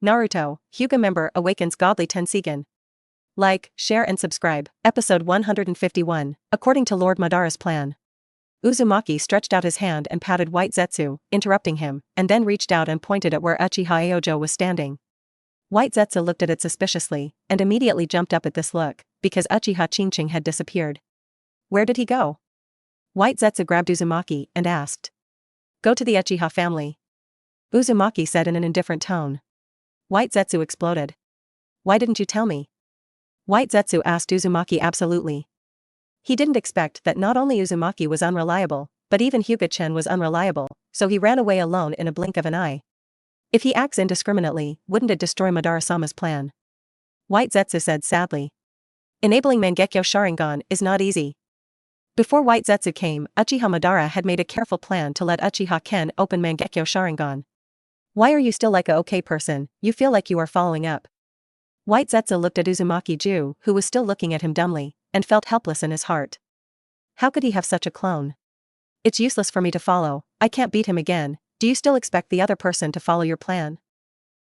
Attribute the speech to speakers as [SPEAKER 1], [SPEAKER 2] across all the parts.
[SPEAKER 1] Naruto, Hyuga member Awakens godly Tenseigan. Like, share and subscribe. Episode 151, according to Lord Madara's plan. Uzumaki stretched out his hand and patted White Zetsu, interrupting him, and then reached out and pointed at where Uchiha Aojo was standing. White Zetsu looked at it suspiciously, and immediately jumped up at this look, because Uchiha Chinching had disappeared. Where did he go? White Zetsu grabbed Uzumaki and asked. Go to the Uchiha family. Uzumaki said in an indifferent tone. White Zetsu exploded. Why didn't you tell me? White Zetsu asked Uzumaki absolutely. He didn't expect that not only Uzumaki was unreliable, but even Hyuga Chen was unreliable, so he ran away alone in a blink of an eye. If he acts indiscriminately, wouldn't it destroy Madara-sama's plan? White Zetsu said sadly. Enabling Mangekyo Sharingan is not easy. Before White Zetsu came, Uchiha Madara had made a careful plan to let Uchiha Ken open Mangekyo Sharingan. Why are you still like a okay person? You feel like you are following up. White Zetsu looked at Uzumaki-ju, who was still looking at him dumbly, and felt helpless in his heart. How could he have such a clone? It's useless for me to follow, I can't beat him again. Do you still expect the other person to follow your plan?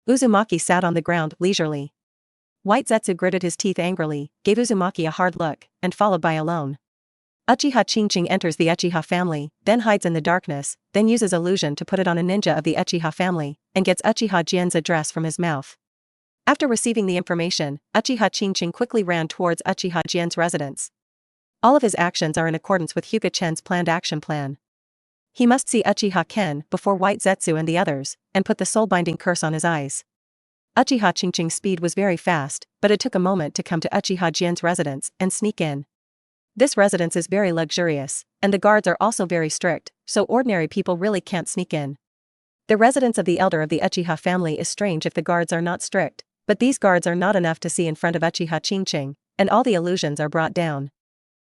[SPEAKER 1] Uzumaki sat on the ground leisurely. White Zetsu gritted his teeth angrily, gave Uzumaki a hard look, and followed by a lone. Uchiha Chinching enters the Uchiha family, then hides in the darkness, then uses illusion to put it on a ninja of the Uchiha family, and gets Uchiha Jian's address from his mouth. After receiving the information, Uchiha Chinching quickly ran towards Uchiha Jian's residence. All of his actions are in accordance with Hyuga Chen's planned action plan. He must see Uchiha Ken before White Zetsu and the others, and put the soul-binding curse on his eyes. Uchiha Chinching's speed was very fast, but it took a moment to come to Uchiha Jian's residence and sneak in. This residence is very luxurious, and the guards are also very strict, so ordinary people really can't sneak in. The residence of the elder of the Uchiha family is strange if the guards are not strict, but these guards are not enough to see in front of Uchiha Chinching, and all the illusions are brought down.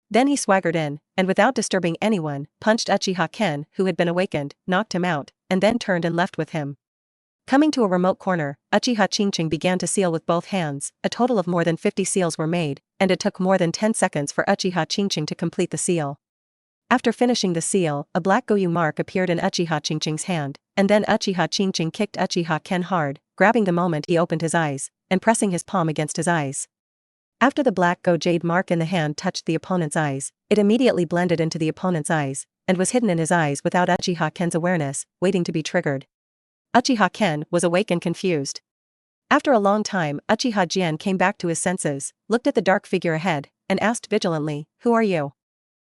[SPEAKER 1] Then he swaggered in, and without disturbing anyone, punched Uchiha Ken, who had been awakened, knocked him out, and then turned and left with him. Coming to a remote corner, Uchiha Chinching began to seal with both hands. A total of more than 50 seals were made, and it took more than 10 seconds for Uchiha Chinching to complete the seal. After finishing the seal, a black Goyu mark appeared in Uchiha Chinching's hand, and then Uchiha Chinching kicked Uchiha Ken hard, grabbing the moment he opened his eyes, and pressing his palm against his eyes. After the black Go Jade mark in the hand touched the opponent's eyes, it immediately blended into the opponent's eyes, and was hidden in his eyes without Uchiha Ken's awareness, waiting to be triggered. Uchiha Ken was awake and confused. After a long time, Uchiha Jian came back to his senses, looked at the dark figure ahead, and asked vigilantly, "Who are you?"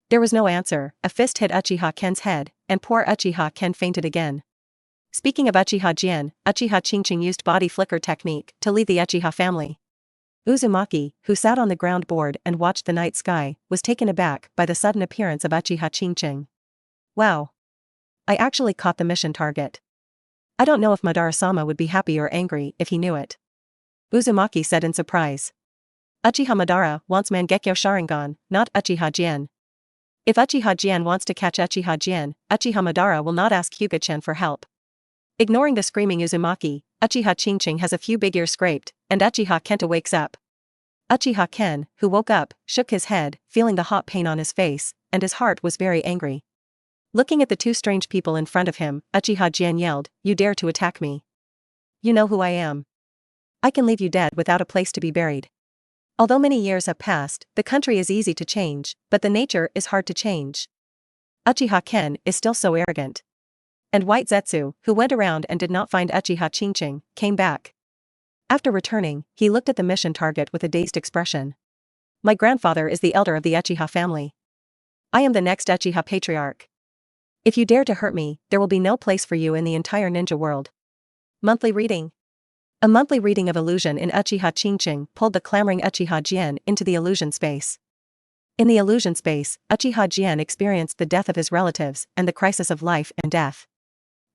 [SPEAKER 1] There was no answer. A fist hit Uchiha Ken's head, and poor Uchiha Ken fainted again. Speaking of Uchiha Jian, Uchiha Chinching used body flicker technique to leave the Uchiha family. Uzumaki, who sat on the ground bored and watched the night sky, was taken aback by the sudden appearance of Uchiha Chinching. Wow! I actually caught the mission target. I don't know if Madara-sama would be happy or angry if he knew it. Uzumaki said in surprise. Uchiha Madara wants Mangekyo Sharingan, not Uchiha Jian. If Uchiha Jian wants to catch Uchiha Jian, Uchiha Madara will not ask Hyuga Chen for help. Ignoring the screaming Uzumaki, Uchiha Chinching has a few big ears scraped, and Uchiha Kenta wakes up. Uchiha Ken, who woke up, shook his head, feeling the hot pain on his face, and his heart was very angry. Looking at the two strange people in front of him, Uchiha Jian yelled, "You dare to attack me? You know who I am. I can leave you dead without a place to be buried." Although many years have passed, the country is easy to change, but the nature is hard to change. Uchiha Ken is still so arrogant. And White Zetsu, who went around and did not find Uchiha Chinching, came back. After returning, he looked at the mission target with a dazed expression. My grandfather is the elder of the Uchiha family. I am the next Uchiha patriarch. If you dare to hurt me, there will be no place for you in the entire ninja world. Monthly reading. A monthly reading of illusion in Uchiha Chinching pulled the clamoring Uchiha Jian into the illusion space. In the illusion space, Uchiha Jian experienced the death of his relatives and the crisis of life and death.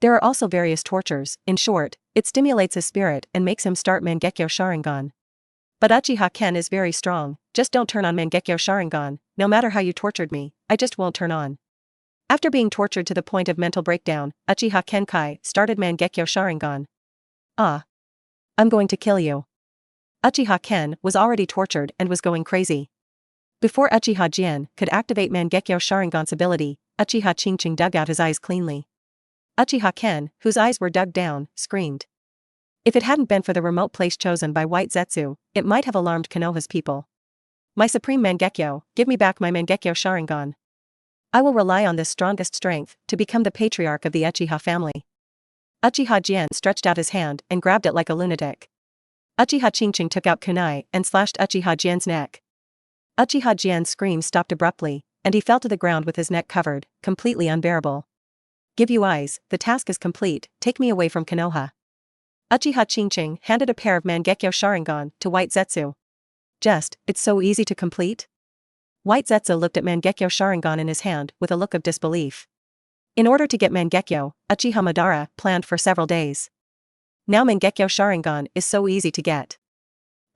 [SPEAKER 1] There are also various tortures. In short, it stimulates his spirit and makes him start Mangekyo Sharingan. But Uchiha Ken is very strong. Just don't turn on Mangekyo Sharingan. No matter how you tortured me, I just won't turn on. After being tortured to the point of mental breakdown, Uchiha Kenkai started Mangekyo Sharingan. I'm going to kill you. Uchiha Ken was already tortured and was going crazy. Before Uchiha Jian could activate Mangekyo Sharingan's ability, Uchiha Chinching dug out his eyes cleanly. Uchiha Ken, whose eyes were dug down, screamed. If it hadn't been for the remote place chosen by White Zetsu, it might have alarmed Konoha's people. My supreme Mangekyo, give me back my Mangekyo Sharingan. I will rely on this strongest strength to become the patriarch of the Uchiha family. Uchiha Jian stretched out his hand and grabbed it like a lunatic. Uchiha Qingqing took out kunai and slashed Uchiha Jian's neck. Uchiha Jian's scream stopped abruptly, and he fell to the ground with his neck covered, completely unbearable. Give you eyes, the task is complete, take me away from Konoha. Uchiha Qingqing handed a pair of Mangekyo Sharingan to White Zetsu. It's so easy to complete? White Zetsu looked at Mangekyo Sharingan in his hand with a look of disbelief. In order to get Mangekyo, Uchiha Madara planned for several days. Now Mangekyo Sharingan is so easy to get.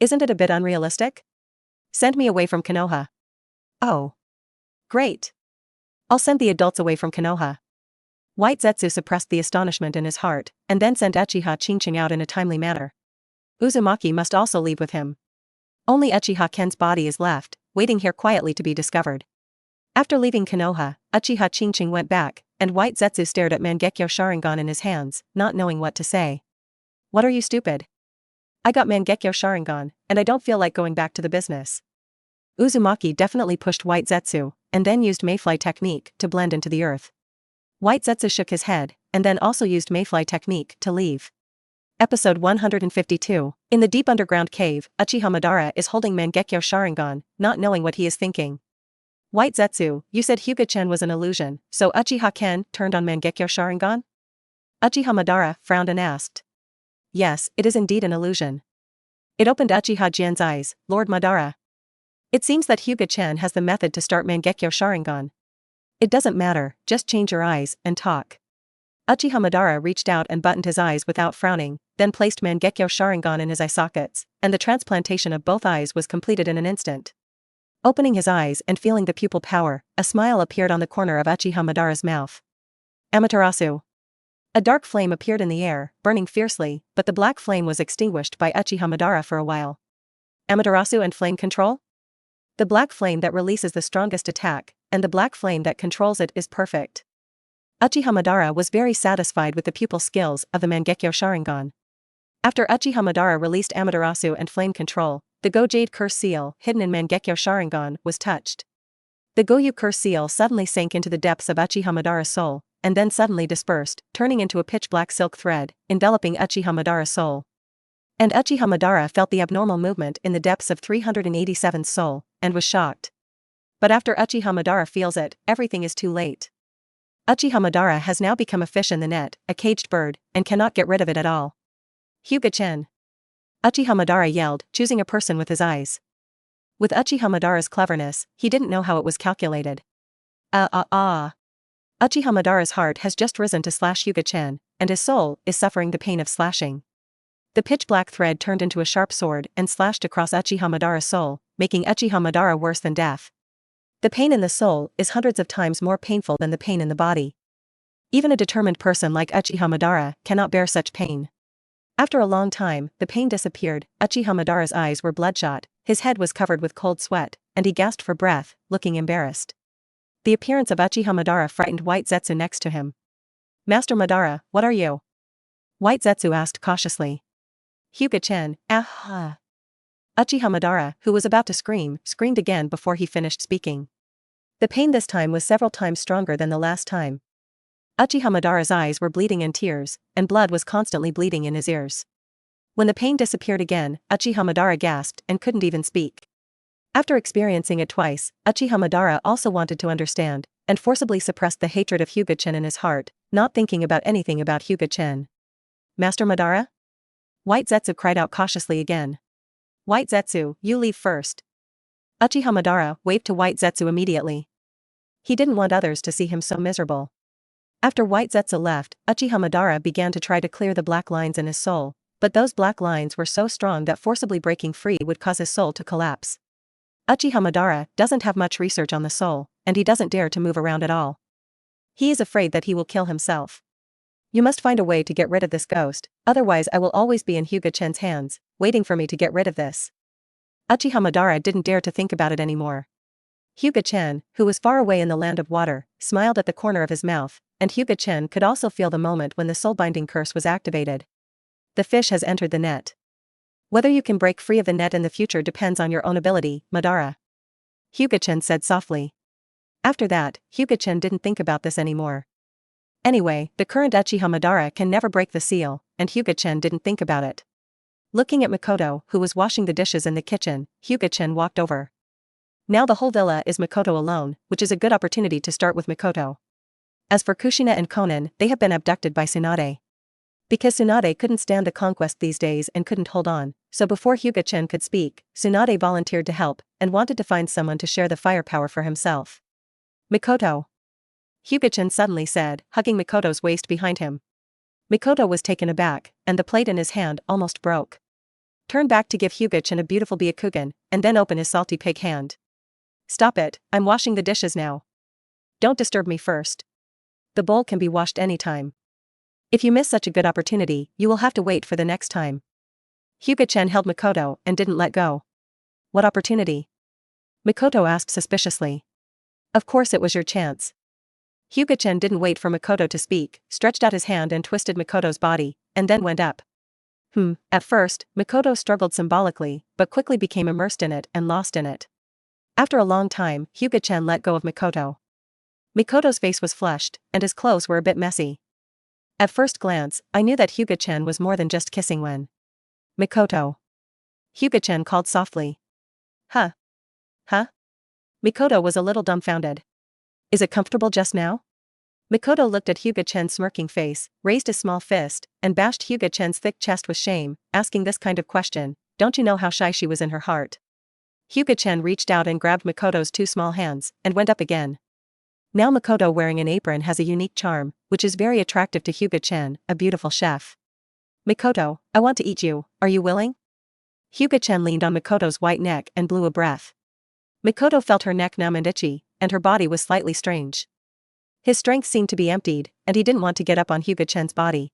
[SPEAKER 1] Isn't it a bit unrealistic? Send me away from Konoha. Oh. Great. I'll send the adults away from Konoha. White Zetsu suppressed the astonishment in his heart, and then sent Uchiha Qingqing out in a timely manner. Uzumaki must also leave with him. Only Uchiha Ken's body is left, waiting here quietly to be discovered. After leaving Konoha, Uchiha Qingqing went back, and White Zetsu stared at Mangekyo Sharingan in his hands, not knowing what to say. What are you, stupid? I got Mangekyo Sharingan, and I don't feel like going back to the business. Uzumaki definitely pushed White Zetsu, and then used Mayfly technique to blend into the earth. White Zetsu shook his head, and then also used Mayfly technique to leave. Episode 152. In the deep underground cave, Uchiha Madara is holding Mangekyo Sharingan, not knowing what he is thinking. White Zetsu, you said Hyuga Chen was an illusion, so Uchiha Ken turned on Mangekyo Sharingan? Uchiha Madara frowned and asked. Yes, it is indeed an illusion. It opened Uchiha Jian's eyes, Lord Madara. It seems that Hyuga Chen has the method to start Mangekyo Sharingan. It doesn't matter, just change your eyes and talk. Uchiha Madara reached out and buttoned his eyes without frowning, then placed Mangekyo Sharingan in his eye sockets, and the transplantation of both eyes was completed in an instant. Opening his eyes and feeling the pupil power, a smile appeared on the corner of Uchiha Madara's mouth. Amaterasu. A dark flame appeared in the air, burning fiercely, but the black flame was extinguished by Uchiha Madara for a while. Amaterasu and flame control? The black flame that releases the strongest attack, and the black flame that controls it is perfect. Uchiha Madara was very satisfied with the pupil skills of the Mangekyo Sharingan. After Uchiha Madara released Amaterasu and flame control, the Go Jade Curse Seal hidden in Mangekyo Sharingan was touched. The Goyu Curse Seal suddenly sank into the depths of Uchiha Madara's soul, and then suddenly dispersed, turning into a pitch-black silk thread, enveloping Uchiha Madara's soul. And Uchiha Madara felt the abnormal movement in the depths of 387's soul, and was shocked. But after Uchiha Madara feels it, everything is too late. Uchiha Madara has now become a fish in the net, a caged bird, and cannot get rid of it at all. Hyuga Chen. Uchiha Madara yelled, choosing a person with his eyes. With Uchiha Madara's cleverness, he didn't know how it was calculated. Uchiha Madara's heart has just risen to slash Hyuga Chen, and his soul is suffering the pain of slashing. The pitch-black thread turned into a sharp sword and slashed across Uchiha Madara's soul, making Uchiha Madara worse than death. The pain in the soul is hundreds of times more painful than the pain in the body. Even a determined person like Uchiha Madara cannot bear such pain. After a long time, the pain disappeared, Uchiha Madara's eyes were bloodshot, his head was covered with cold sweat, and he gasped for breath, looking embarrassed. The appearance of Uchiha Madara frightened White Zetsu next to him. Master Madara, what are you? White Zetsu asked cautiously. Hyuga Chen, Uchiha Madara, who was about to scream, screamed again before he finished speaking. The pain this time was several times stronger than the last time. Uchiha Madara's eyes were bleeding in tears, and blood was constantly bleeding in his ears. When the pain disappeared again, Uchiha Madara gasped and couldn't even speak. After experiencing it twice, Uchiha Madara also wanted to understand, and forcibly suppressed the hatred of Hyuga Chen in his heart, not thinking about anything about Hyuga Chen. Master Madara? White Zetsu cried out cautiously again. White Zetsu, you leave first. Uchiha Madara waved to White Zetsu immediately. He didn't want others to see him so miserable. After White Zetsu left, Uchiha Madara began to try to clear the black lines in his soul, but those black lines were so strong that forcibly breaking free would cause his soul to collapse. Uchiha Madara doesn't have much research on the soul, and he doesn't dare to move around at all. He is afraid that he will kill himself. You must find a way to get rid of this ghost, otherwise I will always be in Hyuga Chen's hands, waiting for me to get rid of this. Uchiha Madara didn't dare to think about it anymore. Hyuga Chen, who was far away in the land of water, smiled at the corner of his mouth, and Hyuga Chen could also feel the moment when the soul-binding curse was activated. The fish has entered the net. Whether you can break free of the net in the future depends on your own ability, Madara. Hyuga Chen said softly. After that, Hyuga Chen didn't think about this anymore. Anyway, the current Uchiha Madara can never break the seal, and Hyuga Chen didn't think about it. Looking at Mikoto, who was washing the dishes in the kitchen, Hyuga Chen walked over. Now the whole villa is Mikoto alone, which is a good opportunity to start with Mikoto. As for Kushina and Konan, they have been abducted by Tsunade. Because Tsunade couldn't stand the conquest these days and couldn't hold on, so before Hyuga Chen could speak, Tsunade volunteered to help, and wanted to find someone to share the firepower for himself. Mikoto. Hyuga Chen suddenly said, hugging Mikoto's waist behind him. Mikoto was taken aback, and the plate in his hand almost broke. Turn back to give Hyuga Chen a beautiful Byakugan, and then open his salty pig hand. Stop it, I'm washing the dishes now. Don't disturb me first. The bowl can be washed anytime. If you miss such a good opportunity, you will have to wait for the next time. Hyuga Chen held Mikoto and didn't let go. What opportunity? Mikoto asked suspiciously. Of course it was your chance. Hyuga Chen didn't wait for Mikoto to speak, stretched out his hand and twisted Mikoto's body, and then went up. At first, Mikoto struggled symbolically, but quickly became immersed in it and lost in it. After a long time, Hyuga Chen let go of Mikoto. Mikoto's face was flushed, and his clothes were a bit messy. At first glance, I knew that Hyuga Chen was more than just kissing when. Mikoto. Hyuga Chen called softly. Huh? Mikoto was a little dumbfounded. Is it comfortable just now? Mikoto looked at Hyuga Chen's smirking face, raised his small fist, and bashed Hyuga Chen's thick chest with shame, asking this kind of question, don't you know how shy she was in her heart? Hyuga Chen reached out and grabbed Mikoto's two small hands, and went up again. Now Mikoto wearing an apron has a unique charm, which is very attractive to Hyuga Chen, a beautiful chef. Mikoto, I want to eat you, are you willing? Hyuga Chen leaned on Mikoto's white neck and blew a breath. Mikoto felt her neck numb and itchy, and her body was slightly strange. His strength seemed to be emptied, and he didn't want to get up on Hyuga Chen's body.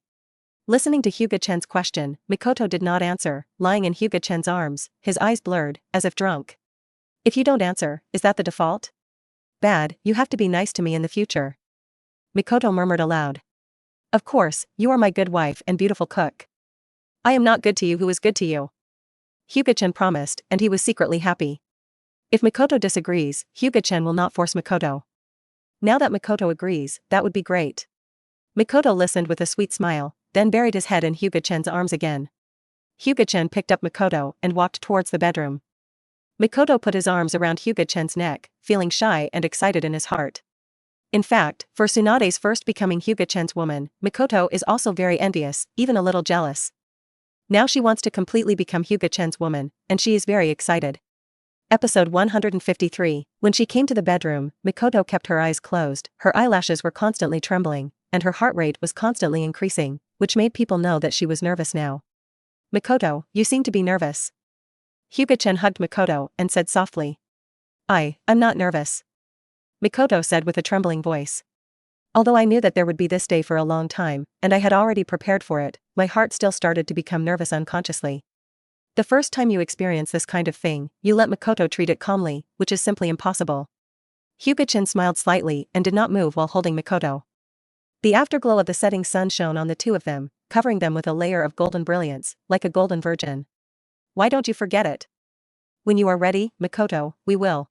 [SPEAKER 1] Listening to Hyuga Chen's question, Mikoto did not answer, lying in Hyuga Chen's arms, his eyes blurred, as if drunk. If you don't answer, is that the default? Bad, you have to be nice to me in the future. Mikoto murmured aloud. Of course, you are my good wife and beautiful cook. I am not good to you who is good to you. Hyuga Chen promised, and he was secretly happy. If Mikoto disagrees, Hyuga Chen will not force Mikoto. Now that Mikoto agrees, that would be great. Mikoto listened with a sweet smile, then buried his head in Hyuga Chen's arms again. Hyuga Chen picked up Mikoto and walked towards the bedroom. Mikoto put his arms around Hyuga Chen's neck, feeling shy and excited in his heart. In fact, for Tsunade's first becoming Hyuga Chen's woman, Mikoto is also very envious, even a little jealous. Now she wants to completely become Hyuga Chen's woman, and she is very excited. Episode 153. When she came to the bedroom, Mikoto kept her eyes closed, her eyelashes were constantly trembling, and her heart rate was constantly increasing, which made people know that she was nervous now. Mikoto, you seem to be nervous. Hyuga Chen hugged Mikoto and said softly. I'm not nervous. Mikoto said with a trembling voice. Although I knew that there would be this day for a long time, and I had already prepared for it, my heart still started to become nervous unconsciously. The first time you experience this kind of thing, you let Mikoto treat it calmly, which is simply impossible. Hyuga Chen smiled slightly and did not move while holding Mikoto. The afterglow of the setting sun shone on the two of them, covering them with a layer of golden brilliance, like a golden virgin. Why don't you forget it? When you are ready, Mikoto, we will.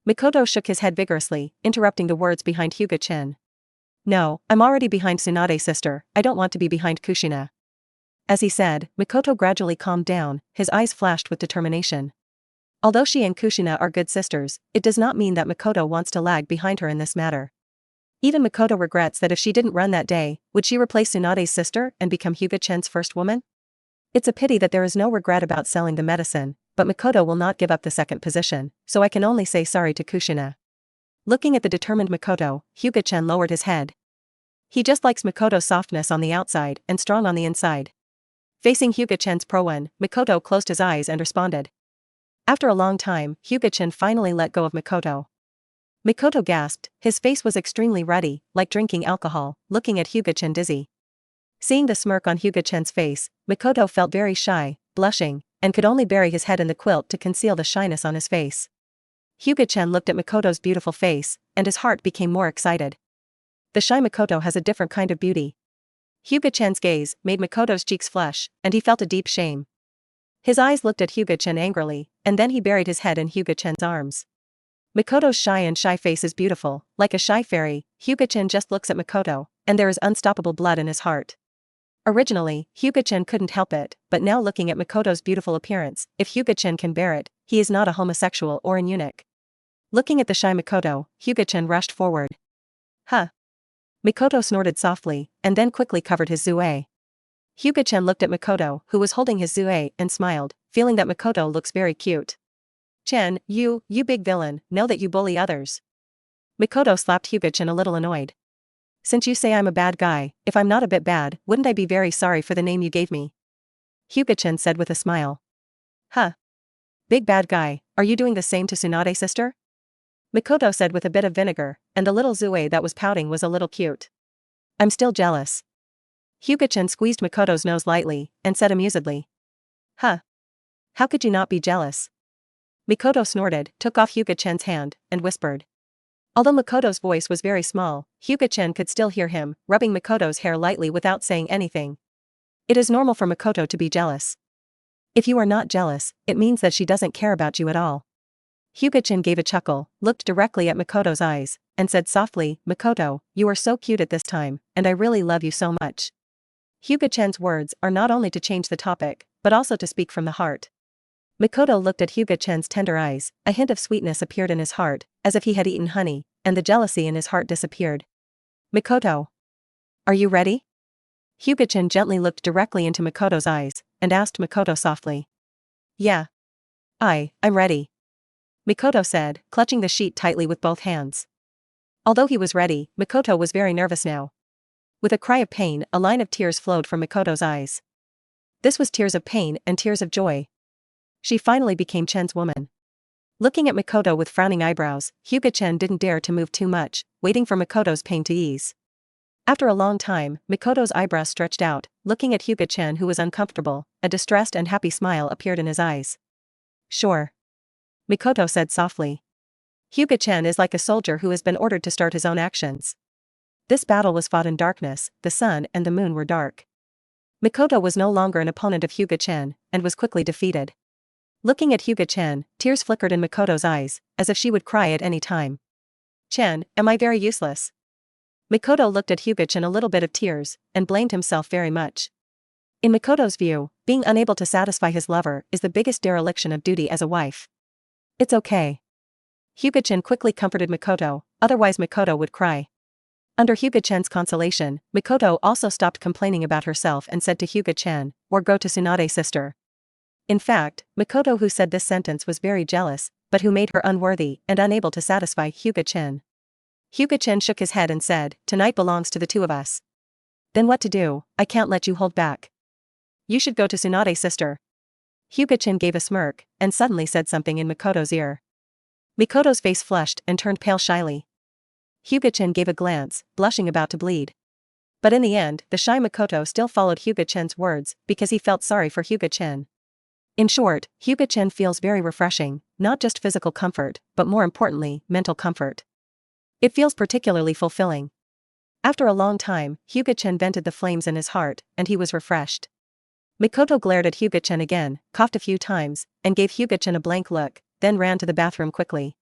[SPEAKER 1] Mikoto shook his head vigorously, interrupting the words behind Hyuga Chen. No, I'm already behind Tsunade sister, I don't want to be behind Kushina. As he said, Mikoto gradually calmed down, his eyes flashed with determination. Although she and Kushina are good sisters, it does not mean that Mikoto wants to lag behind her in this matter. Even Mikoto regrets that if she didn't run that day, would she replace Tsunade's sister and become Hyuga Chen's first woman? It's a pity that there is no regret about selling the medicine, but Mikoto will not give up the second position, so I can only say sorry to Kushina. Looking at the determined Mikoto, Hyuga Chen lowered his head. He just likes Mikoto's softness on the outside and strong on the inside. Facing Hyuga Chen's prowen, Mikoto closed his eyes and responded. After a long time, Hyuga Chen finally let go of Mikoto. Mikoto gasped, his face was extremely ruddy, like drinking alcohol, looking at Hyuga Chen dizzy. Seeing the smirk on Hyuga Chen's face, Mikoto felt very shy, blushing, and could only bury his head in the quilt to conceal the shyness on his face. Hyuga Chen looked at Mikoto's beautiful face, and his heart became more excited. The shy Mikoto has a different kind of beauty. Hyuga Chen's gaze made Makoto's cheeks flush, and he felt a deep shame. His eyes looked at Hyuga Chen angrily, and then he buried his head in Hyuga Chen's arms. Makoto's shy face is beautiful, like a shy fairy. Hyuga Chen just looks at Makoto, and there is unstoppable blood in his heart. Originally, Hyuga Chen couldn't help it, but now looking at Makoto's beautiful appearance, if Hyuga Chen can bear it, he is not a homosexual or an eunuch. Looking at the shy Makoto, Hyuga Chen rushed forward. Huh. Makoto snorted softly, and then quickly covered his zue. Hyuga Chen looked at Makoto, who was holding his zue, and smiled, feeling that Makoto looks very cute. Chen, you big villain, know that you bully others. Makoto slapped Hyuga Chen a little annoyed. Since you say I'm a bad guy, if I'm not a bit bad, wouldn't I be very sorry for the name you gave me? Hyuga Chen said with a smile. Huh. Big bad guy, are you doing the same to Tsunade sister? Makoto said with a bit of vinegar, and the little zue that was pouting was a little cute. I'm still jealous. Hyuga Chen squeezed Makoto's nose lightly, and said amusedly. Huh. How could you not be jealous? Makoto snorted, took off Hyuga Chen's hand, and whispered. Although Makoto's voice was very small, Hyuga Chen could still hear him, rubbing Makoto's hair lightly without saying anything. It is normal for Makoto to be jealous. If you are not jealous, it means that she doesn't care about you at all. Hyuga Chen gave a chuckle, looked directly at Makoto's eyes, and said softly, Makoto, you are so cute at this time, and I really love you so much. Hyuga Chen's words are not only to change the topic, but also to speak from the heart. Makoto looked at Hyuga Chen's tender eyes, a hint of sweetness appeared in his heart, as if he had eaten honey, and the jealousy in his heart disappeared. Makoto. Are you ready? Hyuga Chen gently looked directly into Makoto's eyes, and asked Makoto softly. Yeah. I'm ready. Makoto said, clutching the sheet tightly with both hands. Although he was ready, Makoto was very nervous now. With a cry of pain, a line of tears flowed from Makoto's eyes. This was tears of pain and tears of joy. She finally became Chen's woman. Looking at Makoto with frowning eyebrows, Hyuga Chen didn't dare to move too much, waiting for Makoto's pain to ease. After a long time, Makoto's eyebrows stretched out, looking at Hyuga Chen who was uncomfortable, a distressed and happy smile appeared in his eyes. Sure. Makoto said softly. Hyuga Chen is like a soldier who has been ordered to start his own actions. This battle was fought in darkness, the sun and the moon were dark. Makoto was no longer an opponent of Hyuga Chen, and was quickly defeated. Looking at Hyuga Chen, tears flickered in Makoto's eyes, as if she would cry at any time. Chen, am I very useless? Makoto looked at Hyuga Chen a little bit of tears, and blamed himself very much. In Makoto's view, being unable to satisfy his lover is the biggest dereliction of duty as a wife. It's okay. Hyuga Chen quickly comforted Makoto, otherwise Makoto would cry. Under Hyuga Chen's consolation, Makoto also stopped complaining about herself and said to Hyuga Chen, or go to Tsunade sister. In fact, Makoto who said this sentence was very jealous, but who made her unworthy and unable to satisfy Hyuga Chen. Hyuga Chen shook his head and said, tonight belongs to the two of us. Then what to do? I can't let you hold back. You should go to Tsunade sister. Hyuga Chen gave a smirk, and suddenly said something in Makoto's ear. Makoto's face flushed and turned pale shyly. Hyuga Chen gave a glance, blushing about to bleed. But in the end, the shy Makoto still followed Hyuga Chen's words, because he felt sorry for Hyuga Chen. In short, Hyuga Chen feels very refreshing, not just physical comfort, but more importantly, mental comfort. It feels particularly fulfilling. After a long time, Hyuga Chen vented the flames in his heart, and he was refreshed. Makoto glared at Hyuga Chen again, coughed a few times, and gave Hyuga Chen a blank look, then ran to the bathroom quickly.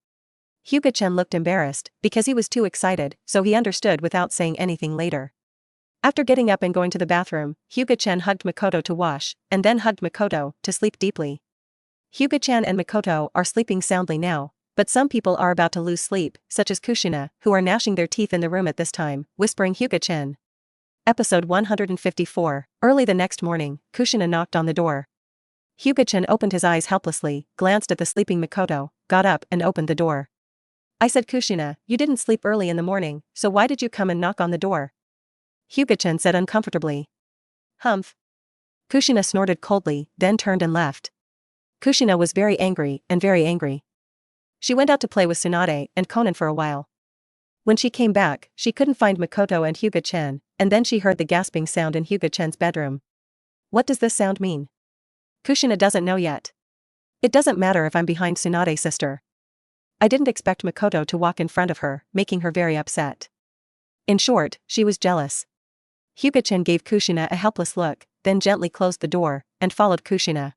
[SPEAKER 1] Hyuga Chen looked embarrassed, because he was too excited, so he understood without saying anything later. After getting up and going to the bathroom, Hyuga Chen hugged Makoto to wash, and then hugged Makoto to sleep deeply. Hyuga Chen and Makoto are sleeping soundly now, but some people are about to lose sleep, such as Kushina, who are gnashing their teeth in the room at this time, whispering Hyuga Chen. Episode 154. Early the next morning, Kushina knocked on the door. Hyuga Chen opened his eyes helplessly, glanced at the sleeping Makoto, got up and opened the door. I said Kushina, you didn't sleep early in the morning, so why did you come and knock on the door? Hyuga Chen said uncomfortably. Humph. Kushina snorted coldly, then turned and left. Kushina was very angry, and very angry. She went out to play with Tsunade and Conan for a while. When she came back, she couldn't find Makoto and Hyuga Chen, and then she heard the gasping sound in Hyuga Chen's bedroom. What does this sound mean? Kushina doesn't know yet. It doesn't matter if I'm behind Tsunade sister. I didn't expect Makoto to walk in front of her, making her very upset. In short, she was jealous. Hyuga Chen gave Kushina a helpless look, then gently closed the door, and followed Kushina.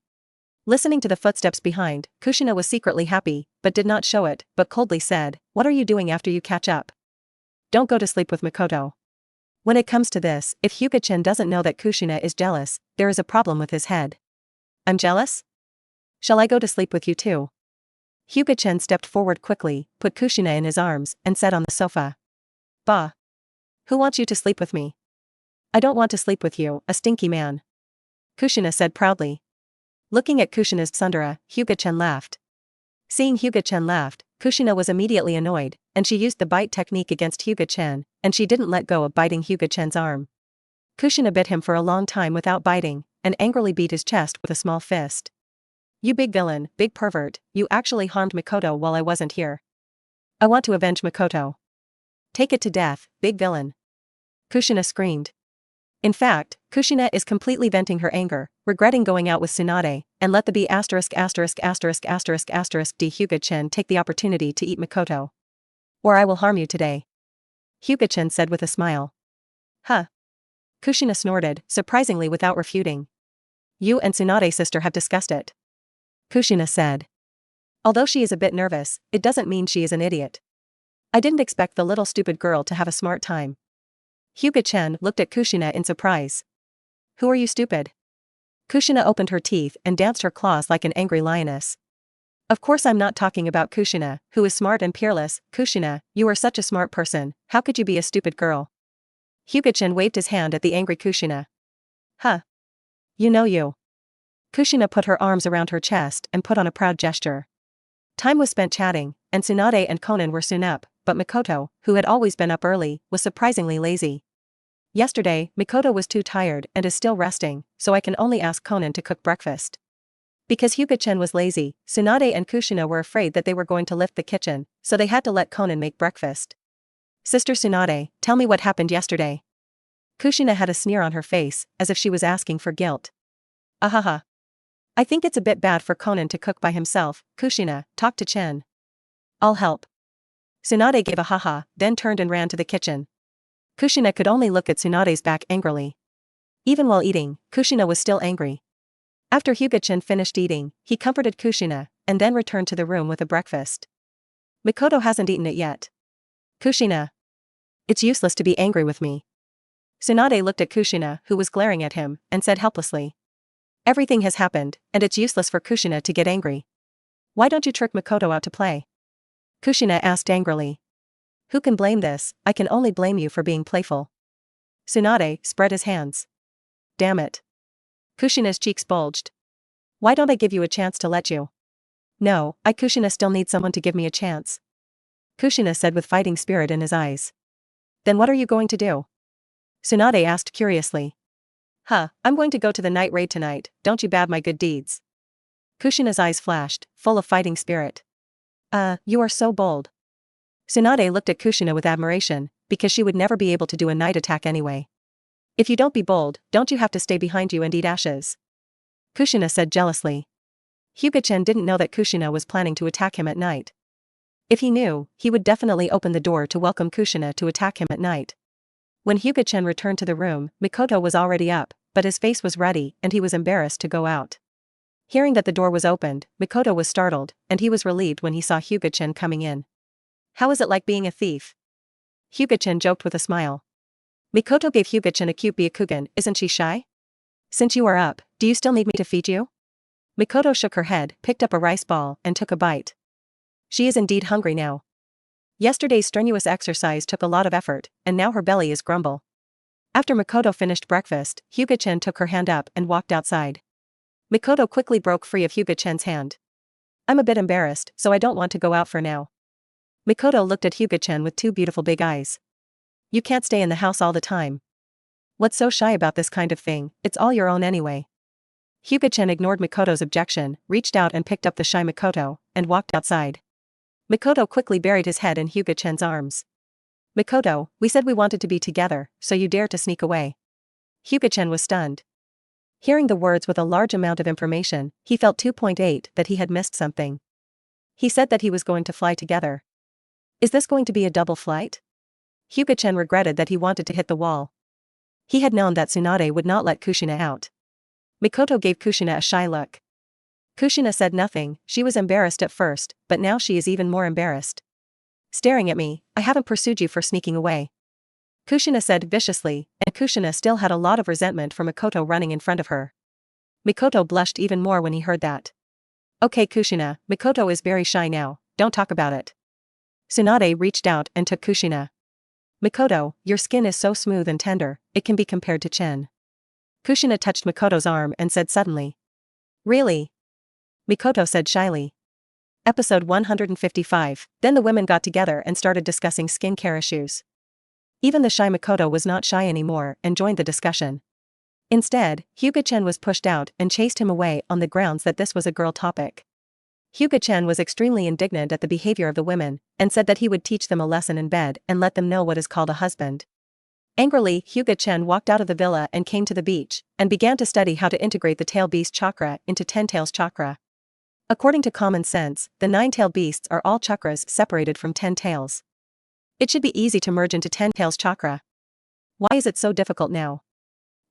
[SPEAKER 1] Listening to the footsteps behind, Kushina was secretly happy, but did not show it, but coldly said, "What are you doing after you catch up? Don't go to sleep with Mikoto." When it comes to this, if Hyuga Chen doesn't know that Kushina is jealous, there is a problem with his head. "I'm jealous? Shall I go to sleep with you too?" Hyuga Chen stepped forward quickly, put Kushina in his arms, and sat on the sofa. "Bah! Who wants you to sleep with me?" "I don't want to sleep with you, a stinky man," Kushina said proudly. Looking at Kushina's tsundere, Hyuga Chen laughed. Seeing Hyuga Chen laughed, Kushina was immediately annoyed, and she used the bite technique against Hyuga Chen, and she didn't let go of biting Hyuga Chen's arm. Kushina bit him for a long time without biting, and angrily beat his chest with a small fist. "You big villain, big pervert, you actually harmed Mikoto while I wasn't here. I want to avenge Mikoto. Take it to death, big villain," Kushina screamed. In fact, Kushina is completely venting her anger, regretting going out with Tsunade, and let the d Hyuga Chen take the opportunity to eat Mikoto. "Or I will harm you today," Hyuga Chen said with a smile. "Huh?" Kushina snorted, surprisingly without refuting. "You and Tsunade sister have discussed it," Kushina said. Although she is a bit nervous, it doesn't mean she is an idiot. "I didn't expect the little stupid girl to have a smart time." Hyuga Chen looked at Kushina in surprise. "Who are you, stupid?" Kushina opened her teeth and danced her claws like an angry lioness. "Of course I'm not talking about Kushina, who is smart and peerless. Kushina, you are such a smart person, how could you be a stupid girl?" Hyuga Chen waved his hand at the angry Kushina. "Huh? You. Kushina put her arms around her chest and put on a proud gesture. Time was spent chatting, and Tsunade and Konan were soon up, but Mikoto, who had always been up early, was surprisingly lazy. Yesterday, Mikoto was too tired and is still resting, so I can only ask Konan to cook breakfast. Because Hyuga Chen was lazy, Tsunade and Kushina were afraid that they were going to lift the kitchen, so they had to let Konan make breakfast. "Sister Tsunade, tell me what happened yesterday." Kushina had a sneer on her face, as if she was asking for guilt. "Ahaha. I think it's a bit bad for Konan to cook by himself. Kushina, talk to Chen. I'll help." Tsunade gave a haha, then turned and ran to the kitchen. Kushina could only look at Tsunade's back angrily. Even while eating, Kushina was still angry. After Hyuga Chen finished eating, he comforted Kushina, and then returned to the room with a breakfast. "Mikoto hasn't eaten it yet." "Kushina. It's useless to be angry with me." Tsunade looked at Kushina, who was glaring at him, and said helplessly. "Everything has happened, and it's useless for Kushina to get angry. Why don't you trick Mikoto out to play?" Kushina asked angrily. "Who can blame this? I can only blame you for being playful." Tsunade spread his hands. "Damn it." Kushina's cheeks bulged. "Why don't I give you a chance to let you?" "No, Kushina still need someone to give me a chance," Kushina said with fighting spirit in his eyes. "Then what are you going to do?" Tsunade asked curiously. "Huh, I'm going to go to the night raid tonight, don't you bad my good deeds." Kushina's eyes flashed, full of fighting spirit. You are so bold." Tsunade looked at Kushina with admiration, because she would never be able to do a night attack anyway. "If you don't be bold, don't you have to stay behind you and eat ashes?" Kushina said jealously. Hyuga Chen didn't know that Kushina was planning to attack him at night. If he knew, he would definitely open the door to welcome Kushina to attack him at night. When Hyuga Chen returned to the room, Mikoto was already up, but his face was ruddy and he was embarrassed to go out. Hearing that the door was opened, Mikoto was startled, and he was relieved when he saw Hyuga Chen coming in. "How is it like being a thief?" Hyuga Chen joked with a smile. Mikoto gave Hyuga Chen a cute Byakugan. "Isn't she shy? Since you are up, do you still need me to feed you?" Mikoto shook her head, picked up a rice ball, and took a bite. She is indeed hungry now. Yesterday's strenuous exercise took a lot of effort, and now her belly is grumble. After Mikoto finished breakfast, Hyuga Chen took her hand up and walked outside. Mikoto quickly broke free of Hyuga Chen's hand. "I'm a bit embarrassed, so I don't want to go out for now." Mikoto looked at Hyuga Chen with two beautiful big eyes. "You can't stay in the house all the time. What's so shy about this kind of thing? It's all your own anyway." Hyuga Chen ignored Mikoto's objection, reached out and picked up the shy Mikoto, and walked outside. Mikoto quickly buried his head in Hyuga Chen's arms. "Mikoto, we said we wanted to be together, so you dare to sneak away." Hyuga Chen was stunned. Hearing the words with a large amount of information, he felt 2.8 that he had missed something. He said that he was going to fly together. Is this going to be a double flight? Hyuga Chen regretted that he wanted to hit the wall. He had known that Tsunade would not let Kushina out. Mikoto gave Kushina a shy look. Kushina said nothing. She was embarrassed at first, but now she is even more embarrassed. Staring at me, I haven't pursued you for sneaking away. Kushina said viciously, and Kushina still had a lot of resentment for Mikoto running in front of her. Mikoto blushed even more when he heard that. Okay Kushina, Mikoto is very shy now, don't talk about it. Tsunade reached out and took Kushina. Mikoto, your skin is so smooth and tender, it can be compared to Chen. Kushina touched Mikoto's arm and said suddenly. Really? Mikoto said shyly. Episode 155. Then the women got together and started discussing skincare issues. Even the shy Mikoto was not shy anymore and joined the discussion. Instead, Hyuga Chen was pushed out and chased him away on the grounds that this was a girl topic. Hyuga Chen was extremely indignant at the behavior of the women, and said that he would teach them a lesson in bed and let them know what is called a husband. Angrily, Hyuga Chen walked out of the villa and came to the beach, and began to study how to integrate the tail beast chakra into Ten Tails chakra. According to common sense, the 9-tailed beasts are all chakras separated from 10 tails. It should be easy to merge into 10 tails chakra. Why is it so difficult now?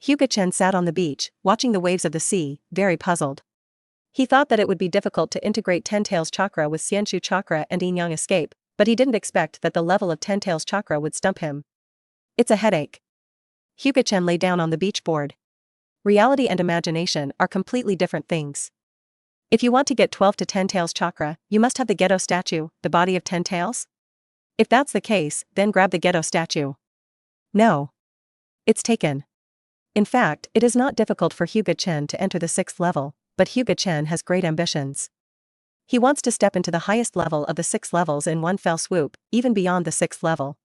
[SPEAKER 1] Hyuga Chen sat on the beach, watching the waves of the sea, very puzzled. He thought that it would be difficult to integrate 10 tails chakra with Xianshu chakra and Yin Yang escape, but he didn't expect that the level of 10 tails chakra would stump him. It's a headache. Hyuga Chen lay down on the beach board. Reality and imagination are completely different things. If you want to get 12 to 10 tails chakra, you must have the Gedo statue, the body of 10 tails? If that's the case, then grab the Gedo statue. No. It's taken. In fact, it is not difficult for Hyuga Chen to enter the 6th level, but Hyuga Chen has great ambitions. He wants to step into the highest level of the 6 levels in one fell swoop, even beyond the 6th level.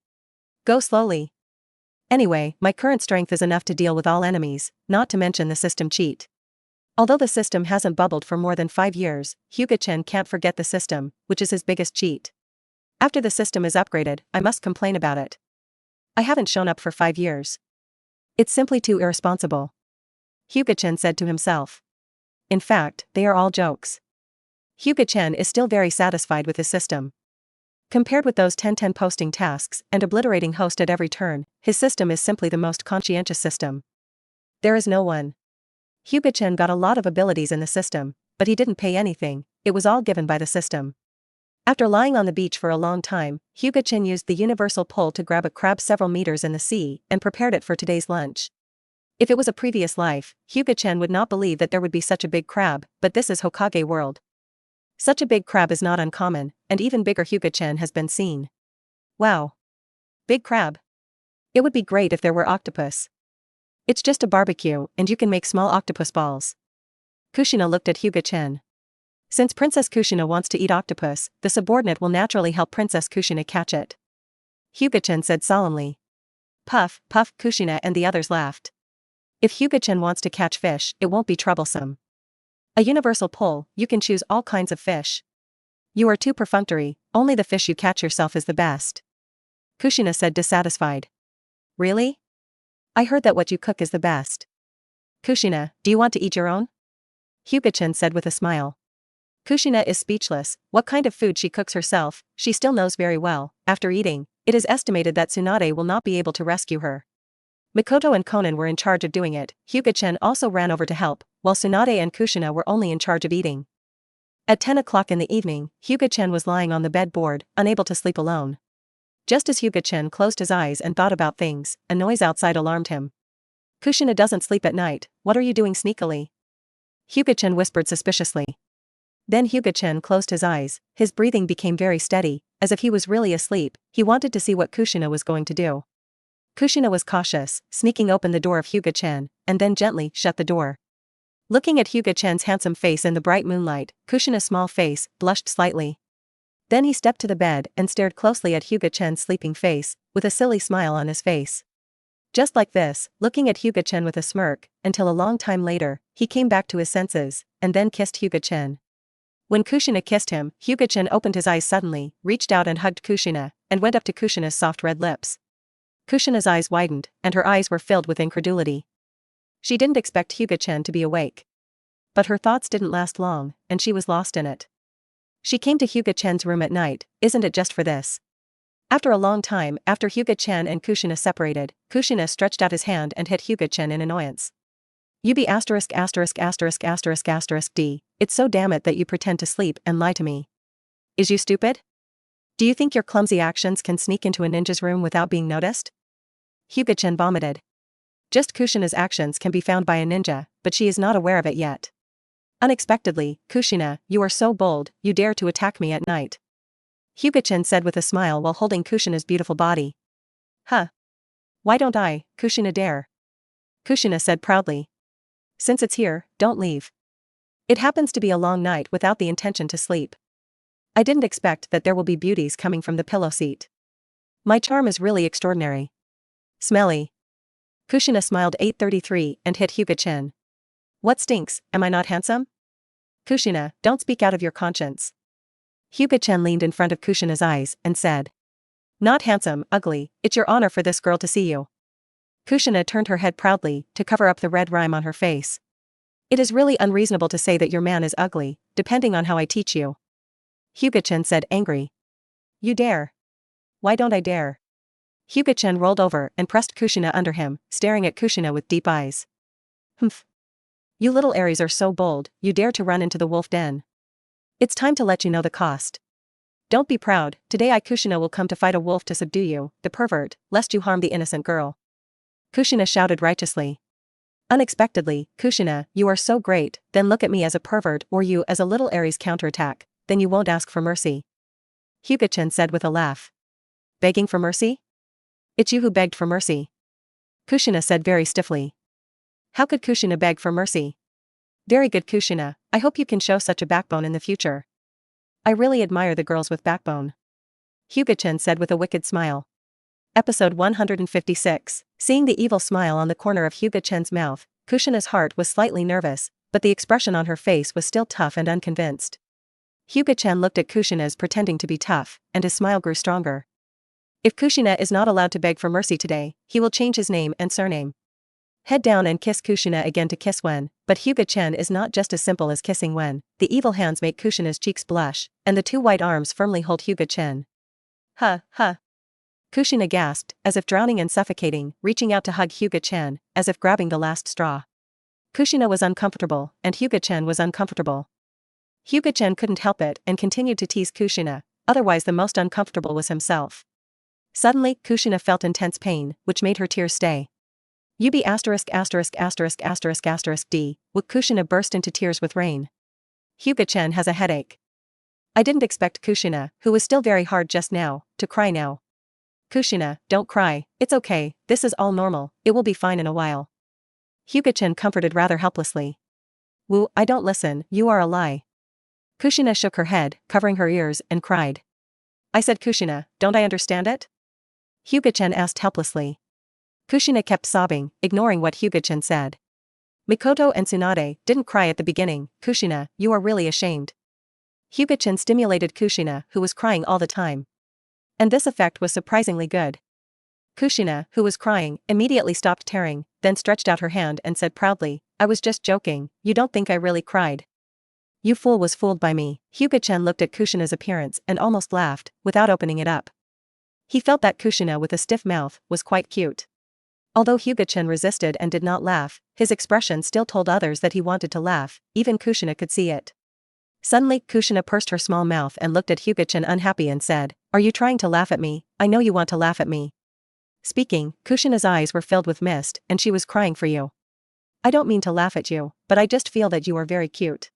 [SPEAKER 1] Go slowly. Anyway, my current strength is enough to deal with all enemies, not to mention the system cheat. Although the system hasn't bubbled for more than 5 years, Hyuga Chen can't forget the system, which is his biggest cheat. After the system is upgraded, I must complain about it. I haven't shown up for 5 years. It's simply too irresponsible. Hyuga Chen said to himself. In fact, they are all jokes. Hyuga Chen is still very satisfied with his system. Compared with those 10-10 posting tasks and obliterating host at every turn, his system is simply the most conscientious system. There is no one. Hyuga Chen got a lot of abilities in the system, but he didn't pay anything, it was all given by the system. After lying on the beach for a long time, Hyuga Chen used the universal pull to grab a crab several meters in the sea and prepared it for today's lunch. If it was a previous life, Hyuga Chen would not believe that there would be such a big crab, but this is Hokage world. Such a big crab is not uncommon, and even bigger Hyuga Chen has been seen. Wow. Big crab. It would be great if there were octopus. It's just a barbecue, and you can make small octopus balls. Kushina looked at Hyuga Chen. Since Princess Kushina wants to eat octopus, the subordinate will naturally help Princess Kushina catch it. Hyuga Chen said solemnly. Puff, puff, Kushina and the others laughed. If Hyuga Chen wants to catch fish, it won't be troublesome. A universal pull, you can choose all kinds of fish. You are too perfunctory, only the fish you catch yourself is the best. Kushina said dissatisfied. Really? I heard that what you cook is the best. Kushina, do you want to eat your own? Hyuga Chen said with a smile. Kushina is speechless. What kind of food she cooks herself, she still knows very well. After eating, it is estimated that Tsunade will not be able to rescue her. Mikoto and Konan were in charge of doing it. Hyuga Chen also ran over to help, while Tsunade and Kushina were only in charge of eating. At 10 o'clock in the evening, Hyuga Chen was lying on the bed bored, unable to sleep alone. Just as Hyuga Chen closed his eyes and thought about things, a noise outside alarmed him. Kushina doesn't sleep at night, what are you doing sneakily? Hyuga Chen whispered suspiciously. Then Hyuga Chen closed his eyes, his breathing became very steady, as if he was really asleep. He wanted to see what Kushina was going to do. Kushina was cautious, sneaking open the door of Hyuga Chen, and then gently shut the door. Looking at Hyuga Chen's handsome face in the bright moonlight, Kushina's small face blushed slightly. Then he stepped to the bed and stared closely at Hyuga Chen's sleeping face, with a silly smile on his face. Just like this, looking at Hyuga Chen with a smirk, until a long time later, he came back to his senses, and then kissed Hyuga Chen. When Kushina kissed him, Hyuga Chen opened his eyes suddenly, reached out and hugged Kushina, and went up to Kushina's soft red lips. Kushina's eyes widened, and her eyes were filled with incredulity. She didn't expect Hyuga Chen to be awake. But her thoughts didn't last long, and she was lost in it. She came to Hyuga Chen's room at night, isn't it just for this? After a long time, after Hyuga Chen and Kushina separated, Kushina stretched out his hand and hit Hyuga Chen in annoyance. You be asterisk asterisk asterisk asterisk asterisk D, it's so damn it that you pretend to sleep and lie to me. Is you stupid? Do you think your clumsy actions can sneak into a ninja's room without being noticed? Hyuga Chen vomited. Just Kushina's actions can be found by a ninja, but she is not aware of it yet. Unexpectedly, Kushina, you are so bold, you dare to attack me at night. Hyuga Chen said with a smile while holding Kushina's beautiful body. Huh. Why don't I, Kushina dare? Kushina said proudly. Since it's here, don't leave. It happens to be a long night without the intention to sleep. I didn't expect that there will be beauties coming from the pillow seat. My charm is really extraordinary. Smelly. Kushina smiled 833 and hit Hyuga Chen. What stinks, am I not handsome? Kushina, don't speak out of your conscience. Hyuga Chen leaned in front of Kushina's eyes and said. Not handsome, ugly, it's your honor for this girl to see you. Kushina turned her head proudly to cover up the red rime on her face. It is really unreasonable to say that your man is ugly, depending on how I teach you. Hyuga Chen said angry. You dare. Why don't I dare? Hyuga Chen rolled over and pressed Kushina under him, staring at Kushina with deep eyes. Humph. You little Aries are so bold, you dare to run into the wolf den. It's time to let you know the cost. Don't be proud, today I Kushina will come to fight a wolf to subdue you, the pervert, lest you harm the innocent girl. Kushina shouted righteously. Unexpectedly, Kushina, you are so great, then look at me as a pervert or you as a little Aries counterattack, then you won't ask for mercy. Hyuga Chen said with a laugh. Begging for mercy? It's you who begged for mercy. Kushina said very stiffly. How could Kushina beg for mercy? Very good Kushina, I hope you can show such a backbone in the future. I really admire the girls with backbone. Hyuga Chen said with a wicked smile. Episode 156. Seeing the evil smile on the corner of Hyuga Chen's mouth, Kushina's heart was slightly nervous, but the expression on her face was still tough and unconvinced. Hyuga Chen looked at Kushina as pretending to be tough, and his smile grew stronger. If Kushina is not allowed to beg for mercy today, he will change his name and surname. Head down and kiss Kushina again to kiss when, but Hyuga Chen is not just as simple as kissing when. The evil hands make Kushina's cheeks blush, and the two white arms firmly hold Hyuga Chen. Huh, huh. Kushina gasped, as if drowning and suffocating, reaching out to hug Hyuga Chen, as if grabbing the last straw. Kushina was uncomfortable, and Hyuga Chen was uncomfortable. Hyuga Chen couldn't help it and continued to tease Kushina, otherwise the most uncomfortable was himself. Suddenly, Kushina felt intense pain, which made her tears stay. You be asterisk asterisk asterisk asterisk asterisk D, Kushina burst into tears with rain. Hyuga Chen has a headache. I didn't expect Kushina, who was still very hard just now, to cry now. Kushina, don't cry, it's okay, this is all normal, it will be fine in a while. Hyuga Chen comforted rather helplessly. Woo, I don't listen, you are a lie. Kushina shook her head, covering her ears, and cried. I said Kushina, don't I understand it? Hyuga Chen asked helplessly. Kushina kept sobbing, ignoring what Hyuga Chen said. Mikoto and Tsunade didn't cry at the beginning. Kushina, you are really ashamed. Hyuga Chen stimulated Kushina, who was crying all the time. And this effect was surprisingly good. Kushina, who was crying, immediately stopped tearing, then stretched out her hand and said proudly, I was just joking, you don't think I really cried. You fool was fooled by me. Hyuga Chen looked at Kushina's appearance and almost laughed, without opening it up. He felt that Kushina with a stiff mouth was quite cute. Although Hyuga Chen resisted and did not laugh, his expression still told others that he wanted to laugh, even Kushina could see it. Suddenly, Kushina pursed her small mouth and looked at Hyuga Chen unhappy and said, Are you trying to laugh at me? I know you want to laugh at me. Speaking, Kushina's eyes were filled with mist, and she was crying for you. I don't mean to laugh at you, but I just feel that you are very cute.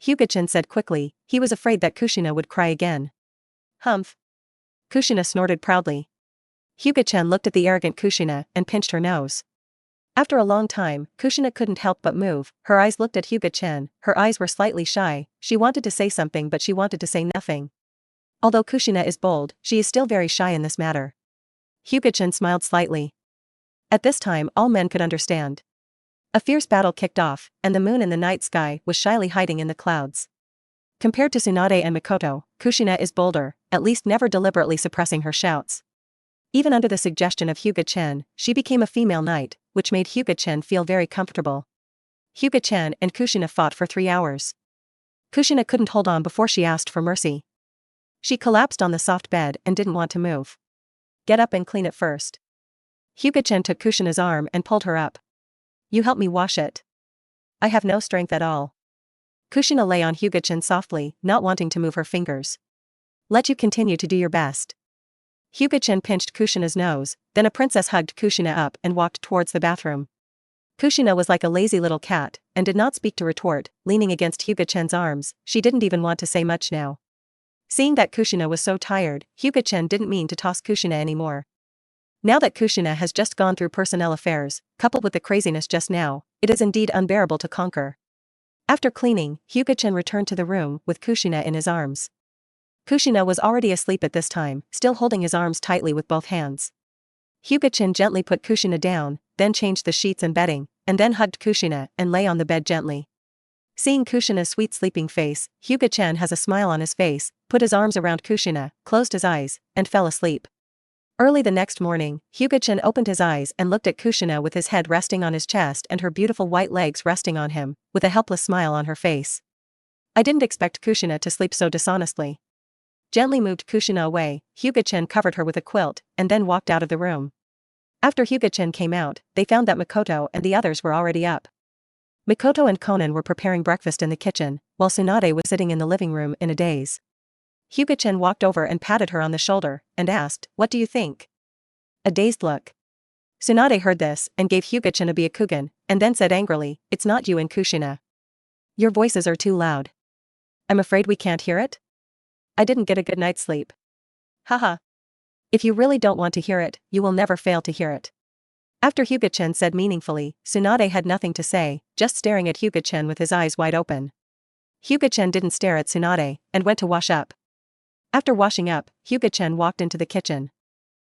[SPEAKER 1] Hyuga Chen said quickly, he was afraid that Kushina would cry again. Humph. Kushina snorted proudly. Hyuga Chen looked at the arrogant Kushina and pinched her nose. After a long time, Kushina couldn't help but move, her eyes looked at Hyuga Chen, her eyes were slightly shy, she wanted to say something but she wanted to say nothing. Although Kushina is bold, she is still very shy in this matter. Hyuga Chen smiled slightly. At this time all men could understand. A fierce battle kicked off, and the moon in the night sky was shyly hiding in the clouds. Compared to Tsunade and Mikoto, Kushina is bolder, at least never deliberately suppressing her shouts. Even under the suggestion of Hyuga Chen, she became a female knight, which made Hyuga Chen feel very comfortable. Hyuga Chen and Kushina fought for 3 hours. Kushina couldn't hold on before she asked for mercy. She collapsed on the soft bed and didn't want to move. Get up and clean it first. Hyuga Chen took Kushina's arm and pulled her up. You help me wash it. I have no strength at all. Kushina lay on Hyuga Chen softly, not wanting to move her fingers. Let you continue to do your best. Hyuga Chen pinched Kushina's nose, then a princess hugged Kushina up and walked towards the bathroom. Kushina was like a lazy little cat, and did not speak to retort, leaning against Hyuga Chen's arms. She didn't even want to say much now. Seeing that Kushina was so tired, Hyuga Chen didn't mean to toss Kushina anymore. Now that Kushina has just gone through personnel affairs, coupled with the craziness just now, it is indeed unbearable to conquer. After cleaning, Hyuga Chen returned to the room with Kushina in his arms. Kushina was already asleep at this time, still holding his arms tightly with both hands. Hyuga Chen gently put Kushina down, then changed the sheets and bedding, and then hugged Kushina and lay on the bed gently. Seeing Kushina's sweet sleeping face, Hyuga Chen has a smile on his face, put his arms around Kushina, closed his eyes, and fell asleep. Early the next morning, Hyuga Chen opened his eyes and looked at Kushina with his head resting on his chest and her beautiful white legs resting on him, with a helpless smile on her face. I didn't expect Kushina to sleep so dishonestly. Gently moved Kushina away, Hyuga Chen covered her with a quilt, and then walked out of the room. After Hyuga Chen came out, they found that Makoto and the others were already up. Makoto and Konan were preparing breakfast in the kitchen, while Tsunade was sitting in the living room in a daze. Hyuga Chen walked over and patted her on the shoulder, and asked, "What do you think?" A dazed look. Tsunade heard this, and gave Hyuga Chen a byakugan, and then said angrily, "It's not you and Kushina. Your voices are too loud. I'm afraid we can't hear it? I didn't get a good night's sleep." Haha. If you really don't want to hear it, you will never fail to hear it. After Hyuga Chen said meaningfully, Tsunade had nothing to say, just staring at Hyuga Chen with his eyes wide open. Hyuga Chen didn't stare at Tsunade, and went to wash up. After washing up, Hyuga Chen walked into the kitchen.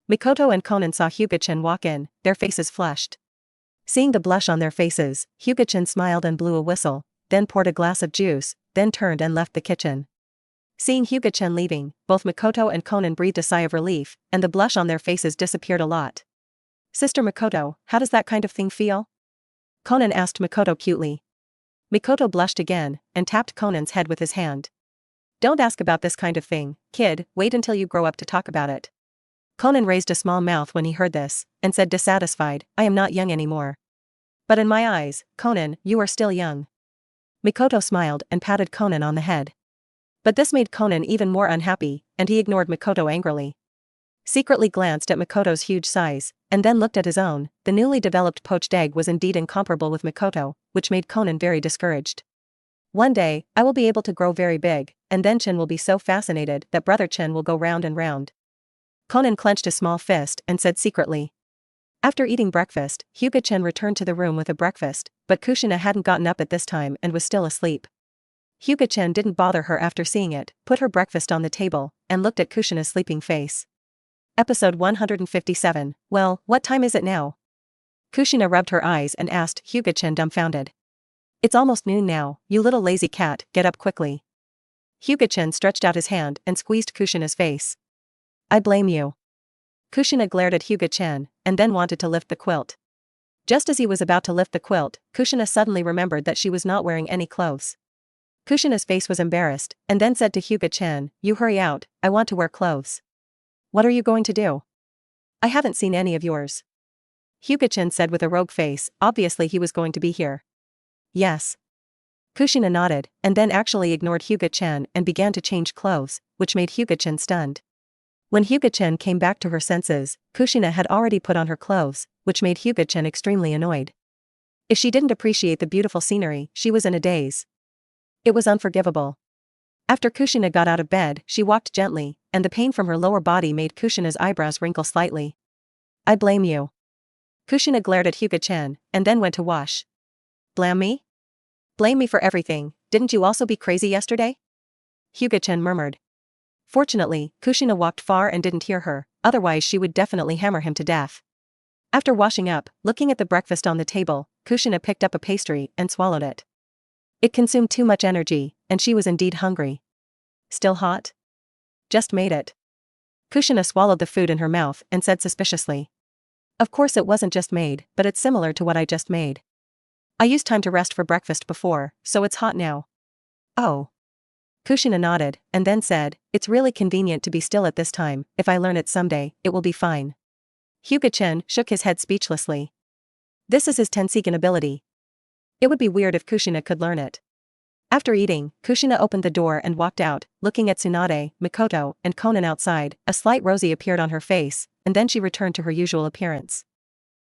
[SPEAKER 1] Makoto and Konan saw Hyuga Chen walk in, their faces flushed. Seeing the blush on their faces, Hyuga Chen smiled and blew a whistle, then poured a glass of juice, then turned and left the kitchen. Seeing Hyuga Chen leaving, both Makoto and Konan breathed a sigh of relief, and the blush on their faces disappeared a lot. "Sister Makoto, how does that kind of thing feel?" Konan asked Makoto cutely. Makoto blushed again, and tapped Konan's head with his hand. "Don't ask about this kind of thing, kid, wait until you grow up to talk about it." Konan raised a small mouth when he heard this, and said dissatisfied, "I am not young anymore." "But in my eyes, Konan, you are still young." Makoto smiled and patted Konan on the head. But this made Konan even more unhappy, and he ignored Makoto angrily. Secretly glanced at Makoto's huge size, and then looked at his own. The newly developed poached egg was indeed incomparable with Makoto, which made Konan very discouraged. "One day, I will be able to grow very big, and then Chen will be so fascinated that brother Chen will go round and round." Konan clenched a small fist and said secretly. After eating breakfast, Hyuga Chen returned to the room with a breakfast, but Kushina hadn't gotten up at this time and was still asleep. Hyuga Chen didn't bother her after seeing it, put her breakfast on the table, and looked at Kushina's sleeping face. Episode 157, "Well, what time is it now?" Kushina rubbed her eyes and asked Hyuga Chen dumbfounded. "It's almost noon now, you little lazy cat, get up quickly." Hyuga Chen stretched out his hand and squeezed Kushina's face. "I blame you." Kushina glared at Hyuga Chen, and then wanted to lift the quilt. Just as he was about to lift the quilt, Kushina suddenly remembered that she was not wearing any clothes. Kushina's face was embarrassed, and then said to Hyuga Chen, "You hurry out, I want to wear clothes." "What are you going to do?" "I haven't seen any of yours." Hyuga Chen said with a rogue face, obviously he was going to be here. "Yes." Kushina nodded, and then actually ignored Hyuga Chen and began to change clothes, which made Hyuga Chen stunned. When Hyuga Chen came back to her senses, Kushina had already put on her clothes, which made Hyuga Chen extremely annoyed. If she didn't appreciate the beautiful scenery, she was in a daze. It was unforgivable. After Kushina got out of bed, she walked gently, and the pain from her lower body made Kushina's eyebrows wrinkle slightly. "I blame you." Kushina glared at Hyuga Chen, and then went to wash. "Blame me? Blame me for everything, didn't you also be crazy yesterday?" Hyuga Chen murmured. Fortunately, Kushina walked far and didn't hear her, otherwise she would definitely hammer him to death. After washing up, looking at the breakfast on the table, Kushina picked up a pastry and swallowed it. It consumed too much energy, and she was indeed hungry. "Still hot?" "Just made it." Kushina swallowed the food in her mouth and said suspiciously. "Of course it wasn't just made, but it's similar to what I just made. I used time to rest for breakfast before, so it's hot now." "Oh. Kushina nodded, and then said, "It's really convenient to be still at this time. If I learn it someday, it will be fine." Hyuga Chen shook his head speechlessly. This is his Tenseigan ability. It would be weird if Kushina could learn it. After eating, Kushina opened the door and walked out, looking at Tsunade, Mikoto, and Konan outside. A slight rosy appeared on her face, and then she returned to her usual appearance.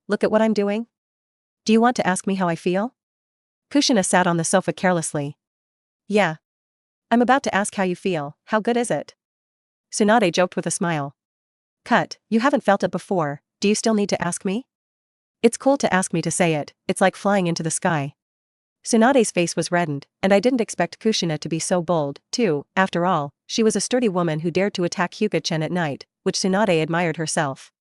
[SPEAKER 1] "Look at what I'm doing? Do you want to ask me how I feel?" Kushina sat on the sofa carelessly. "Yeah. I'm about to ask how you feel. How good is it?" Tsunade joked with a smile. "Cut, you haven't felt it before, do you still need to ask me?" "It's cool to ask me to say it, it's like flying into the sky." Tsunade's face was reddened, and I didn't expect Kushina to be so bold, too. After all, she was a sturdy woman who dared to attack Hyuga Chen at night, which Tsunade admired herself.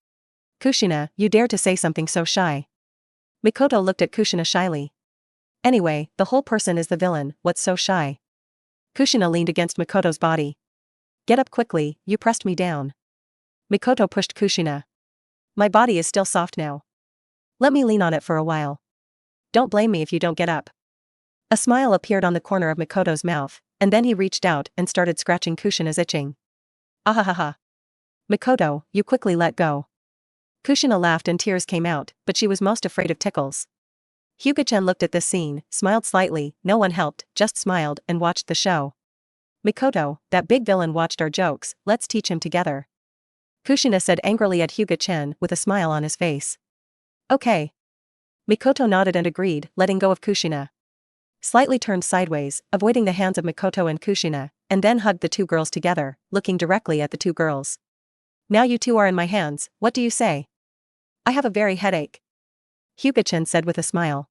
[SPEAKER 1] "Kushina, you dare to say something so shy." Mikoto looked at Kushina shyly. "Anyway, the whole person is the villain, what's so shy?" Kushina leaned against Mikoto's body. "Get up quickly, you pressed me down." Mikoto pushed Kushina. "My body is still soft now. Let me lean on it for a while. Don't blame me if you don't get up." A smile appeared on the corner of Mikoto's mouth, and then he reached out and started scratching Kushina's itching. "Ahahaha. Mikoto, you quickly let go." Kushina laughed and tears came out, but she was most afraid of tickles. Hyuga Chen looked at this scene, smiled slightly, no one helped, just smiled and watched the show. "Mikoto, that big villain watched our jokes, let's teach him together." Kushina said angrily at Hyuga Chen with a smile on his face. "Okay." Mikoto nodded and agreed, letting go of Kushina. Slightly turned sideways, avoiding the hands of Mikoto and Kushina, and then hugged the two girls together, looking directly at the two girls. "Now you two are in my hands, what do you say?" "I have a very headache," Hyuga Chen said with a smile.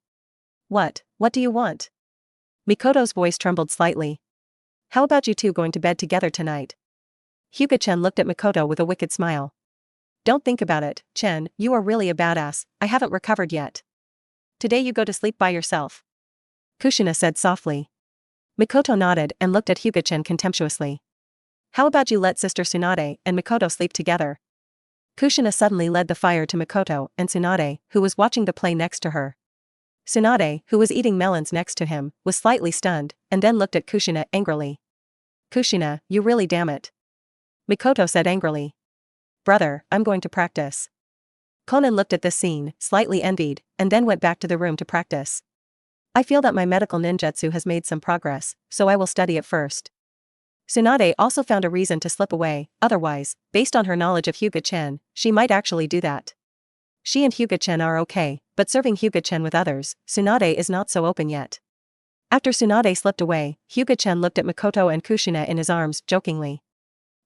[SPEAKER 1] What do you want?" Mikoto's voice trembled slightly. "How about you two going to bed together tonight?" Hyuga Chen looked at Mikoto with a wicked smile. "Don't think about it, Chen, you are really a badass, I haven't recovered yet. Today you go to sleep by yourself," Kushina said softly. Mikoto nodded and looked at Hyuga Chen contemptuously. "How about you let Sister Tsunade and Mikoto sleep together?" Kushina suddenly led the fire to Mikoto and Tsunade, who was watching the play next to her. Tsunade, who was eating melons next to him, was slightly stunned, and then looked at Kushina angrily. "Kushina, you really damn it," Mikoto said angrily. "Brother, I'm going to practice." Konan looked at this scene, slightly envied, and then went back to the room to practice. "I feel that my medical ninjutsu has made some progress, so I will study it first." Tsunade also found a reason to slip away, otherwise, based on her knowledge of Hyuga Chen, she might actually do that. She and Hyuga Chen are okay, but serving Hyuga Chen with others, Tsunade is not so open yet. After Tsunade slipped away, Hyuga Chen looked at Mikoto and Kushina in his arms, jokingly.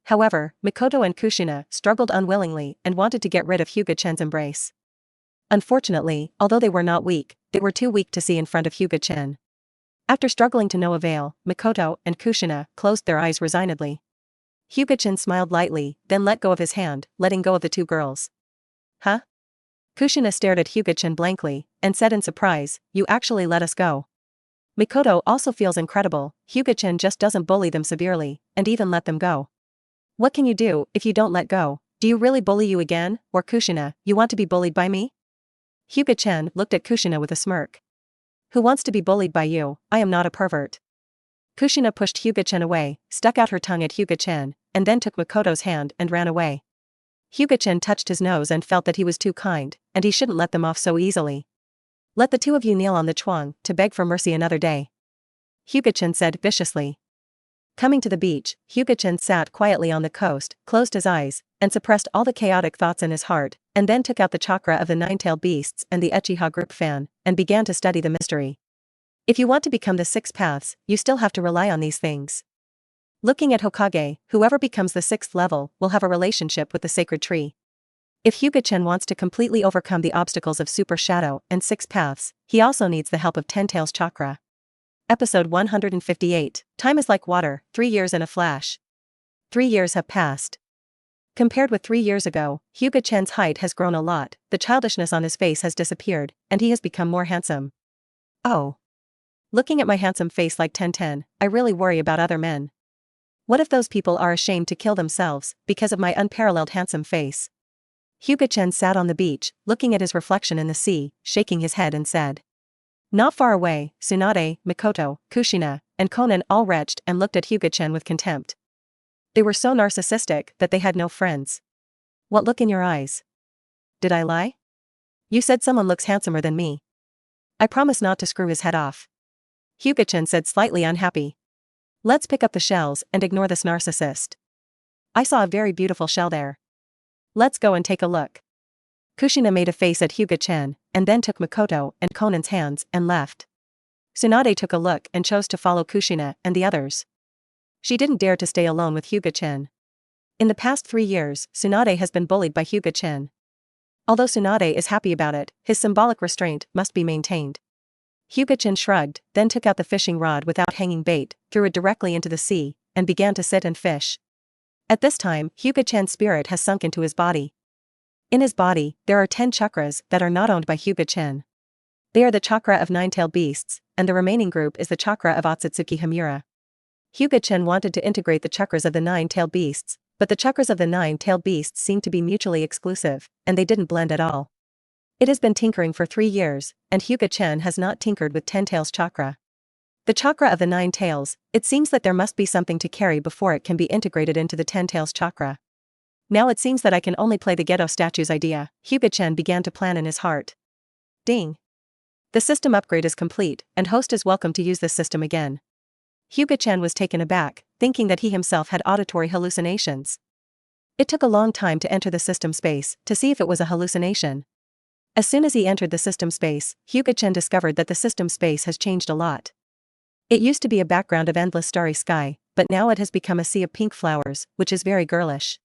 [SPEAKER 1] However, Mikoto and Kushina struggled unwillingly and wanted to get rid of Hyuga Chen's embrace. Unfortunately, although they were not weak, they were too weak to see in front of Hyuga Chen. After struggling to no avail, Mikoto and Kushina closed their eyes resignedly. Hyuga Chen smiled lightly, then let go of his hand, letting go of the two girls. "Huh?" Kushina stared at Hyuga Chen blankly, and said in surprise, "You actually let us go." Mikoto also feels incredible, Hyuga Chen just doesn't bully them severely, and even let them go. "What can you do if you don't let go? Do you really bully you again, or Kushina, you want to be bullied by me?" Hyuga Chen looked at Kushina with a smirk. "Who wants to be bullied by you? I am not a pervert." Kushina pushed Hyuga Chen away, stuck out her tongue at Hyuga Chen, and then took Mikoto's hand and ran away. Hyuga Chen touched his nose and felt that he was too kind, and he shouldn't let them off so easily. "Let the two of you kneel on the chuang to beg for mercy another day," Hyuga Chen said viciously. Coming to the beach, Hyuga Chen sat quietly on the coast, closed his eyes, and suppressed all the chaotic thoughts in his heart, and then took out the chakra of the nine-tailed beasts and the Uchiha group fan, and began to study the mystery. If you want to become the six paths, you still have to rely on these things. Looking at Hokage, whoever becomes the sixth level will have a relationship with the sacred tree. If Hyuga Chen wants to completely overcome the obstacles of Super Shadow and Six Paths, he also needs the help of Ten Tails Chakra. Episode 158. Time is like water, 3 years in a flash. 3 years have passed. Compared with 3 years ago, Hyuga Chen's height has grown a lot, the childishness on his face has disappeared, and he has become more handsome. Oh. Looking at my handsome face like Tenten, I really worry about other men. What if those people are ashamed to kill themselves because of my unparalleled handsome face? Hyuga Chen sat on the beach, looking at his reflection in the sea, shaking his head and said. Not far away, Tsunade, Mikoto, Kushina, and Conan all retched and looked at Hyuga Chen with contempt. They were so narcissistic that they had no friends. What look in your eyes? Did I lie? You said someone looks handsomer than me. I promise not to screw his head off. Hyuga Chen said, slightly unhappy. Let's pick up the shells and ignore this narcissist. I saw a very beautiful shell there. Let's go and take a look. Kushina made a face at Hyuga Chen, and then took Makoto and Conan's hands and left. Tsunade took a look and chose to follow Kushina and the others. She didn't dare to stay alone with Hyuga Chen. In the past 3 years, Tsunade has been bullied by Hyuga Chen. Although Tsunade is happy about it, his symbolic restraint must be maintained. Hyuga Chen shrugged, then took out the fishing rod without hanging bait, threw it directly into the sea, and began to sit and fish. At this time, Hyuga Chen's spirit has sunk into his body. In his body, there are 10 chakras that are not owned by Hyuga Chen. They are the chakra of 9-tailed beasts, and the remaining group is the chakra of Otsutsuki Himura. Hyuga Chen wanted to integrate the chakras of the 9-tailed beasts, but the chakras of the 9-tailed beasts seemed to be mutually exclusive, and they didn't blend at all. It has been tinkering for 3 years, and Hyuga Chen has not tinkered with 10 tails chakra. The chakra of the 9 tails, it seems that there must be something to carry before it can be integrated into the 10 tails chakra. Now it seems that I can only play the ghetto statues idea, Hyuga Chen began to plan in his heart. Ding! The system upgrade is complete, and host is welcome to use this system again. Hyuga Chen was taken aback, thinking that he himself had auditory hallucinations. It took a long time to enter the system space, to see if it was a hallucination. As soon as he entered the system space, Hyuga Chen discovered that the system space has changed a lot. It used to be a background of endless starry sky, but now it has become a sea of pink flowers, which is very girlish.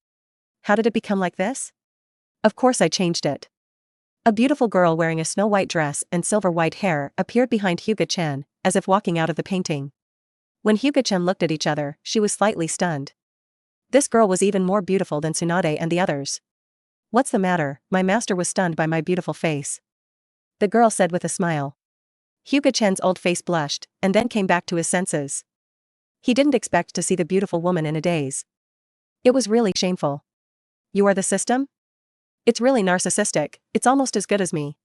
[SPEAKER 1] How did it become like this? Of course I changed it. A beautiful girl wearing a snow-white dress and silver-white hair appeared behind Hyuga Chen, as if walking out of the painting. When Hyuga Chen looked at each other, she was slightly stunned. This girl was even more beautiful than Tsunade and the others. What's the matter? My master was stunned by my beautiful face. The girl said with a smile. Hyuga Chen's old face blushed, and then came back to his senses. He didn't expect to see the beautiful woman in a daze. It was really shameful. You are the system? It's really narcissistic, it's almost as good as me.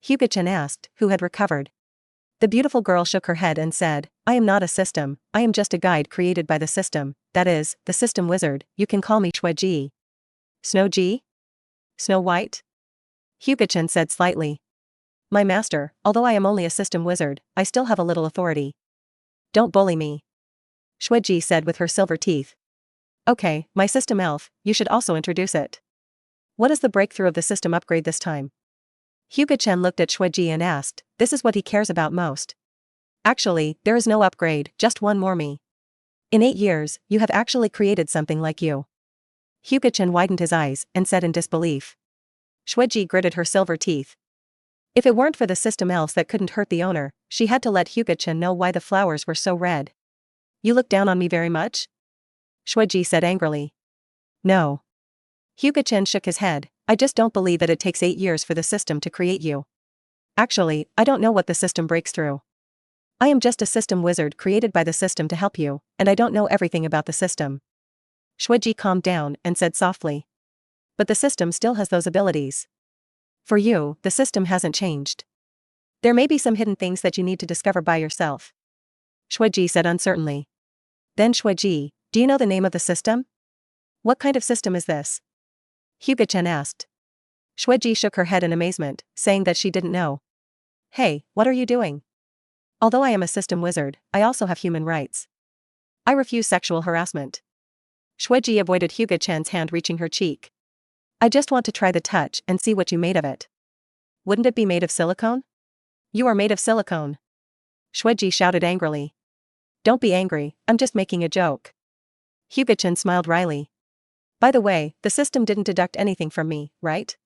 [SPEAKER 1] Hyuga Chen asked, who had recovered. The beautiful girl shook her head and said, I am not a system, I am just a guide created by the system, that is, the system wizard, you can call me Shueji. Snow-ji? Snow White? Hyuga Chen said slightly. My master, although I am only a system wizard, I still have a little authority. Don't bully me. Shueji said with her silver teeth. Okay, my system elf, you should also introduce it. What is the breakthrough of the system upgrade this time? Hyuga Chen looked at Shueji and asked, this is what he cares about most. Actually, there is no upgrade, just one more me. In 8 years, you have actually created something like you. Hyuga Chen widened his eyes and said in disbelief. Shueji gritted her silver teeth. If it weren't for the system else that couldn't hurt the owner, she had to let Hyuga Chen know why the flowers were so red. You look down on me very much? Shueji said angrily. No. Hyuga Chen shook his head, I just don't believe that it takes 8 years for the system to create you. Actually, I don't know what the system breaks through. I am just a system wizard created by the system to help you, and I don't know everything about the system. Shueji calmed down and said softly. But the system still has those abilities. For you, the system hasn't changed. There may be some hidden things that you need to discover by yourself. Shueji said uncertainly. Then Shueji, do you know the name of the system? What kind of system is this? Hyuga Chen asked. Shueji shook her head in amazement, saying that she didn't know. Hey, what are you doing? Although I am a system wizard, I also have human rights. I refuse sexual harassment. Shueji avoided Hyuga Chen's hand reaching her cheek. I just want to try the touch and see what you made of it. Wouldn't it be made of silicone? You are made of silicone. Shueji shouted angrily. Don't be angry, I'm just making a joke. Hyuga Chen smiled wryly. By the way, the system didn't deduct anything from me, right?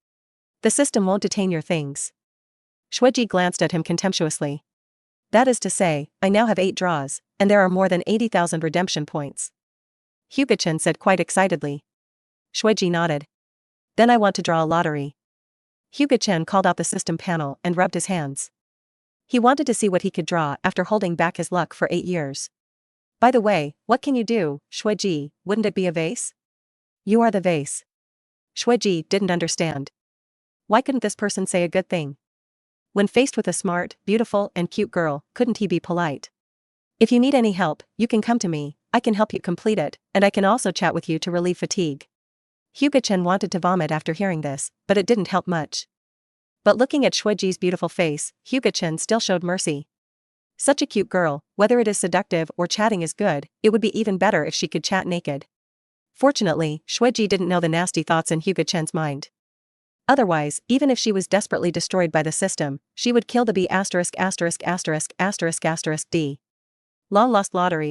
[SPEAKER 1] The system won't detain your things. Shueji glanced at him contemptuously. That is to say, I now have 8 draws, and there are more than 80,000 redemption points. Hyuga Chen said quite excitedly. Shueji nodded. Then I want to draw a lottery. Hyuga Chen called out the system panel and rubbed his hands. He wanted to see what he could draw after holding back his luck for 8 years. By the way, what can you do, Shueji, wouldn't it be a vase? You are the vase. Shueji didn't understand. Why couldn't this person say a good thing? When faced with a smart, beautiful, and cute girl, couldn't he be polite? If you need any help, you can come to me, I can help you complete it, and I can also chat with you to relieve fatigue. Hyuga Chen wanted to vomit after hearing this, but it didn't help much. But looking at Shuiji's beautiful face, Hyuga Chen still showed mercy. Such a cute girl, whether it is seductive or chatting is good, it would be even better if she could chat naked. Fortunately, Shuiji didn't know the nasty thoughts in Hyuga Chen's mind. Otherwise, even if she was desperately destroyed by the system, she would kill the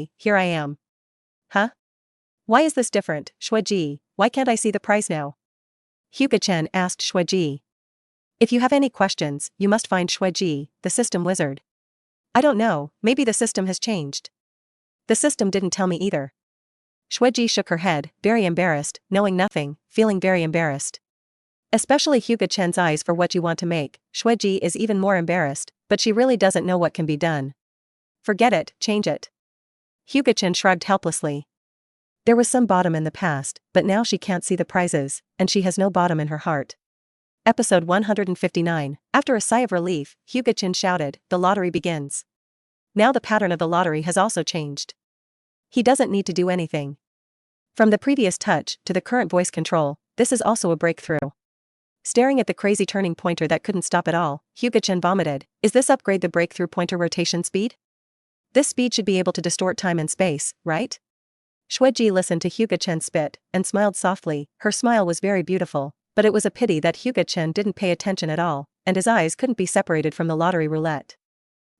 [SPEAKER 1] B**********************************************************************************************************************************************************************************************************************************************que Huh? Why is this different, Shuiji? Why can't I see the prize now? Hyuga Chen asked Shuiji. If you have any questions, you must find Shuiji, the system wizard. I don't know, maybe the system has changed. The system didn't tell me either. Shuiji shook her head, very embarrassed, knowing nothing, feeling very embarrassed. Especially Hyuga Chen's eyes for what you want to make, Shuiji is even more embarrassed, but she really doesn't know what can be done. Forget it, change it. Hyuga Chen shrugged helplessly. There was some bottom in the past, but now she can't see the prizes, and she has no bottom in her heart. Episode 159. After a sigh of relief, Hyuga Chen shouted, the lottery begins. Now the pattern of the lottery has also changed. He doesn't need to do anything. From the previous touch to the current voice control, this is also a breakthrough. Staring at the crazy turning pointer that couldn't stop at all, Hyuga Chen vomited. Is this upgrade the breakthrough pointer rotation speed? This speed should be able to distort time and space, right? Shuiji listened to Hyuga Chen spit, and smiled softly. Her smile was very beautiful, but it was a pity that Hyuga Chen didn't pay attention at all, and his eyes couldn't be separated from the lottery roulette.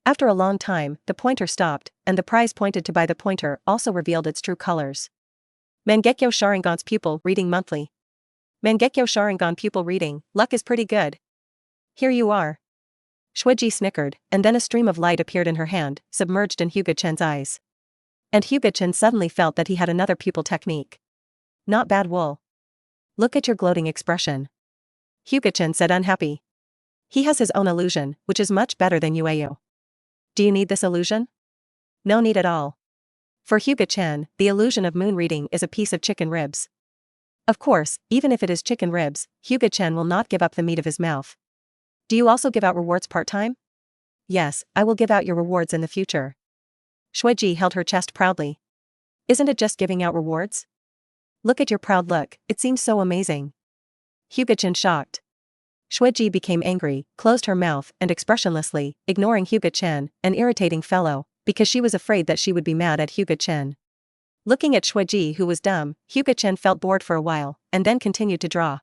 [SPEAKER 1] After a long time, the pointer stopped, and the prize pointed to by the pointer also revealed its true colors. Mangekyo Sharingan's pupil reading monthly. Mangekyo Sharingan pupil reading, luck is pretty good. Here you are. Shuiji snickered, and then a stream of light appeared in her hand, submerged in Hyuga Chen's eyes. And Hyuga Chen suddenly felt that he had another pupil technique. Not bad wool. Look at your gloating expression. Hyuga Chen said unhappy. He has his own illusion, which is much better than Yueyu. Do you need this illusion? No need at all. For Hyuga Chen, the illusion of moon reading is a piece of chicken ribs. Of course, even if it is chicken ribs, Hyuga Chen will not give up the meat of his mouth. Do you also give out rewards part-time? Yes, I will give out your rewards in the future. Shuiji held her chest proudly. Isn't it just giving out rewards? Look at your proud look, it seems so amazing. Hyuga Chen shocked. Shuiji became angry, closed her mouth, and expressionlessly, ignoring Hyuga Chen, an irritating fellow, because she was afraid that she would be mad at Hyuga Chen. Looking at Shuiji who was dumb, Hyuga Chen felt bored for a while, and then continued to draw.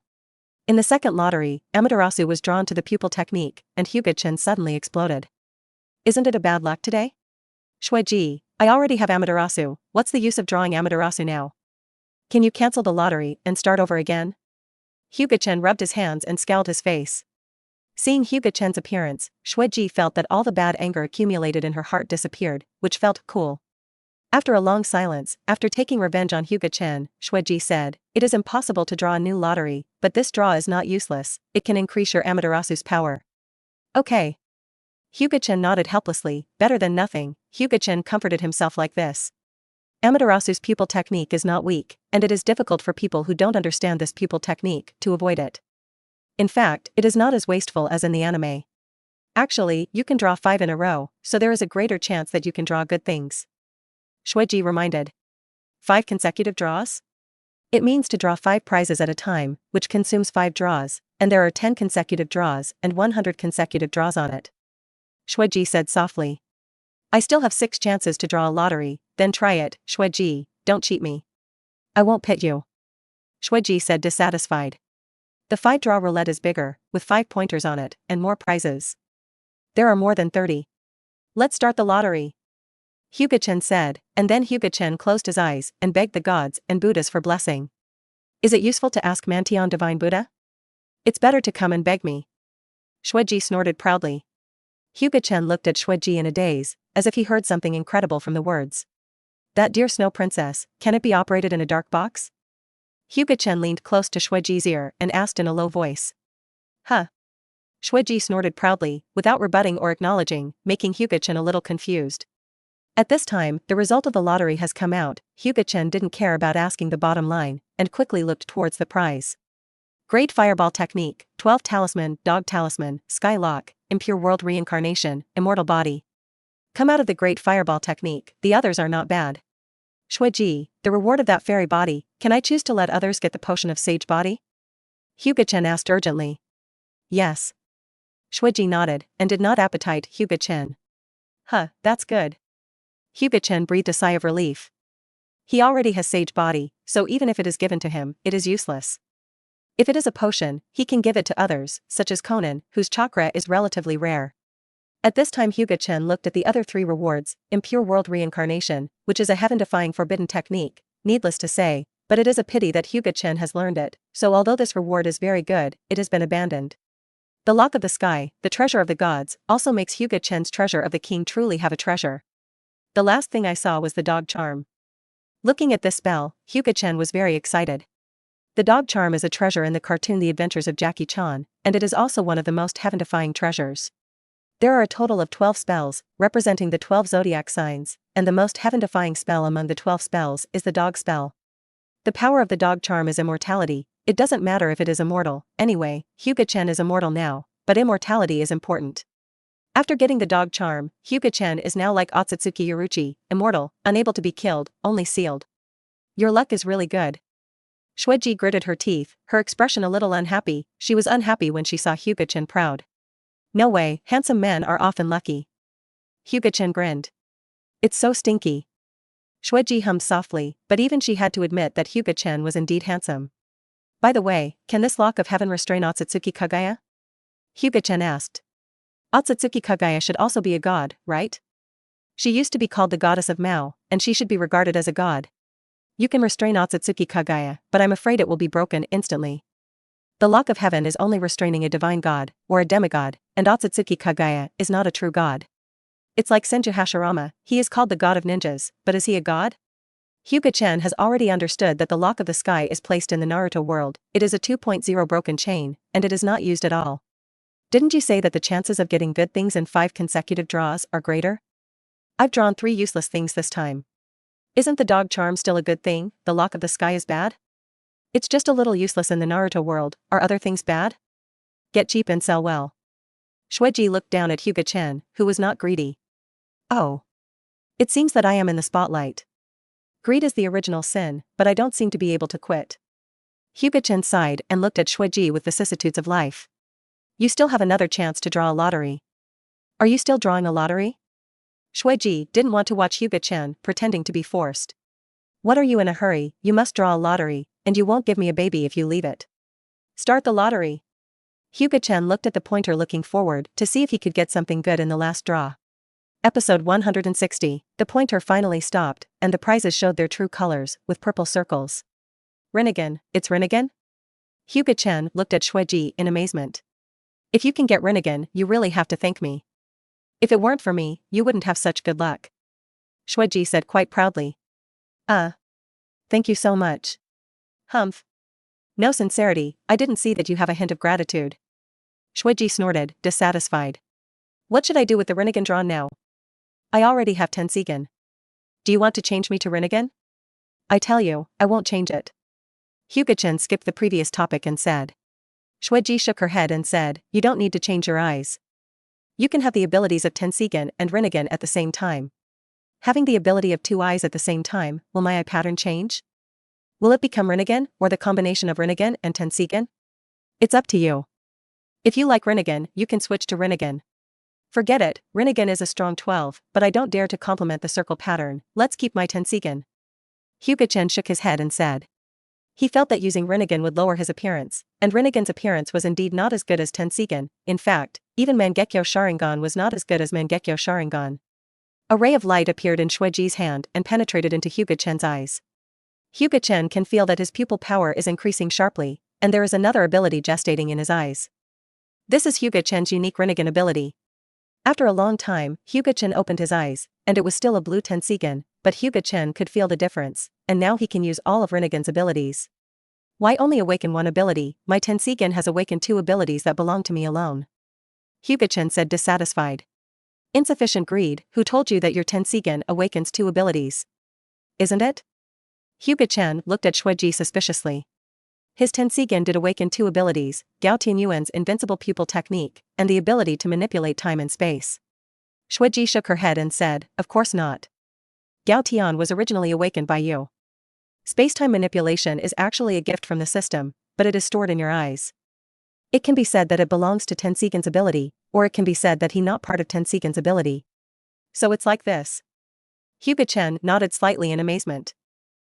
[SPEAKER 1] In the second lottery, Amaterasu was drawn to the pupil technique, and Hyuga Chen suddenly exploded. Isn't it a bad luck today? Shuiji, I already have Amaterasu, what's the use of drawing Amaterasu now? Can you cancel the lottery and start over again? Hyuga Chen rubbed his hands and scowled his face. Seeing Hyuga Chen's appearance, Shuiji felt that all the bad anger accumulated in her heart disappeared, which felt cool. After a long silence, after taking revenge on Hyuga Chen, Shuiji said, it is impossible to draw a new lottery, but this draw is not useless, it can increase your Amaterasu's power. Okay. Hyuga Chen nodded helplessly, better than nothing, Hyuga Chen comforted himself like this. Amaterasu's pupil technique is not weak, and it is difficult for people who don't understand this pupil technique to avoid it. In fact, it is not as wasteful as in the anime. Actually, you can draw 5 in a row, so there is a greater chance that you can draw good things. Shuiji reminded. 5 consecutive draws? It means to draw 5 prizes at a time, which consumes 5 draws, and there are 10 consecutive draws and 100 consecutive draws on it. Shuiji said softly. I still have 6 chances to draw a lottery, then try it, Shuiji, don't cheat me. I won't pit you. Shuiji said dissatisfied. The 5-draw roulette is bigger, with 5 pointers on it, and more prizes. There are more than 30. Let's start the lottery. Hyuga Chen said, and then Hyuga Chen closed his eyes and begged the gods and Buddhas for blessing. Is it useful to ask Mantion Divine Buddha? It's better to come and beg me. Shuiji snorted proudly. Hyuga Chen looked at Shuiji in a daze, as if he heard something incredible from the words. That dear snow princess, can it be operated in a dark box? Hyuga Chen leaned close to Shuiji's ear and asked in a low voice. Huh? Shuiji snorted proudly, without rebutting or acknowledging, making Hyuga Chen a little confused. At this time, the result of the lottery has come out. Hyuga Chen didn't care about asking the bottom line, and quickly looked towards the prize. Great Fireball Technique, 12 Talisman, Dog Talisman, Sky Lock, Impure World Reincarnation, Immortal Body. Come out of the great fireball technique, the others are not bad. Shuiji, the reward of that fairy body, can I choose to let others get the potion of sage body? Hyuga Chen asked urgently. Yes. Shuiji nodded, and did not appetite Hyuga Chen. Huh, that's good. Hyuga Chen breathed a sigh of relief. He already has sage body, so even if it is given to him, it is useless. If it is a potion, he can give it to others, such as Conan, whose chakra is relatively rare. At this time Hyuga Chen looked at the other three rewards, impure world reincarnation, which is a heaven-defying forbidden technique, needless to say, but it is a pity that Hyuga Chen has learned it, so although this reward is very good, it has been abandoned. The lock of the sky, the treasure of the gods, also makes Hyuga Chen's treasure of the king truly have a treasure. The last thing I saw was the dog charm. Looking at this spell, Hyuga Chen was very excited. The dog charm is a treasure in the cartoon The Adventures of Jackie Chan, and it is also one of the most heaven-defying treasures. There are a total of 12 spells, representing the 12 zodiac signs, and the most heaven-defying spell among the 12 spells is the dog spell. The power of the dog charm is immortality. It doesn't matter if it is immortal, anyway, Hyuga Chen is immortal now, but immortality is important. After getting the dog charm, Hyuga Chen is now like Otsutsuki Yoruchi, immortal, unable to be killed, only sealed. Your luck is really good. Shuiji gritted her teeth, her expression a little unhappy. She was unhappy when she saw Hyuga Chen proud. No way, handsome men are often lucky. Hyuga Chen grinned. It's so stinky. Shuiji hummed softly, but even she had to admit that Hyuga Chen was indeed handsome. By the way, can this lock of heaven restrain Otsutsuki Kagaya? Hyuga Chen asked. Otsutsuki Kagaya should also be a god, right? She used to be called the goddess of Mao, and she should be regarded as a god. You can restrain Otsutsuki Kagaya, but I'm afraid it will be broken instantly. The lock of heaven is only restraining a divine god, or a demigod, and Otsutsuki Kagaya is not a true god. It's like Senju Hashirama, he is called the god of ninjas, but is he a god? Hyuga Chen has already understood that the lock of the sky is placed in the Naruto world, it is a 2.0 broken chain, and it is not used at all. Didn't you say that the chances of getting good things in 5 consecutive draws are greater? I've drawn 3 useless things this time. Isn't the dog charm still a good thing? The lock of the sky is bad? It's just a little useless in the Naruto world, are other things bad? Get cheap and sell well. Shuiji looked down at Hyuga Chen, who was not greedy. Oh. It seems that I am in the spotlight. Greed is the original sin, but I don't seem to be able to quit. Hyuga Chen sighed and looked at Shuiji with vicissitudes of life. You still have another chance to draw a lottery. Are you still drawing a lottery? Shuiji didn't want to watch Hyuga Chen pretending to be forced. What are you in a hurry? You must draw a lottery, and you won't give me a baby if you leave it. Start the lottery. Hyuga Chen looked at the pointer looking forward to see if he could get something good in the last draw. Episode 160, the pointer finally stopped, and the prizes showed their true colors, with purple circles. Rinnegan, it's Rinnegan? Hyuga Chen looked at Shuiji in amazement. If you can get Rinnegan, you really have to thank me. If it weren't for me, you wouldn't have such good luck. Shuiji said quite proudly. Thank you so much. Humph. No sincerity, I didn't see that you have a hint of gratitude. Shuiji snorted, dissatisfied. What should I do with the Rinnegan drawn now? I already have Tenseigan. Do you want to change me to Rinnegan? I tell you, I won't change it. Hyuga Chen skipped the previous topic and said. Shuiji shook her head and said, you don't need to change your eyes. You can have the abilities of Tenseigan and Rinnegan at the same time. Having the ability of 2 eyes at the same time, will my eye pattern change? Will it become Rinnegan, or the combination of Rinnegan and Tenseigan? It's up to you. If you like Rinnegan, you can switch to Rinnegan. Forget it, Rinnegan is a strong 12, but I don't dare to complement the circle pattern, let's keep my Tenseigan. Hyuga Chen shook his head and said. He felt that using Rinnegan would lower his appearance, and Rinnegan's appearance was indeed not as good as Tenseigan. In fact, even Mangekyo Sharingan was not as good as Mangekyo Sharingan. A ray of light appeared in Shuiji's hand and penetrated into Hyuga Chen's eyes. Hyuga Chen can feel that his pupil power is increasing sharply, and there is another ability gestating in his eyes. This is Hyuga Chen's unique Rinnegan ability. After a long time, Hyuga Chen opened his eyes, and it was still a blue Tenseigan, but Hyuga Chen could feel the difference, and now he can use all of Rinnegan's abilities. Why only awaken one ability? My Tenseigan has awakened 2 abilities that belong to me alone. Hyuga Chen said dissatisfied. Insufficient greed, who told you that your Tenseigan awakens 2 abilities? Isn't it? Hyuga Chen looked at Shuiji suspiciously. His Tenseigan did awaken 2 abilities, Gao Tianyuan's invincible pupil technique, and the ability to manipulate time and space. Shueji shook her head and said, of course not. Gao Tian was originally awakened by you. Spacetime manipulation is actually a gift from the system, but it is stored in your eyes. It can be said that it belongs to Tenseigan's ability, or it can be said that he not part of Tenseigan's ability. So it's like this. Hyuga Chen nodded slightly in amazement.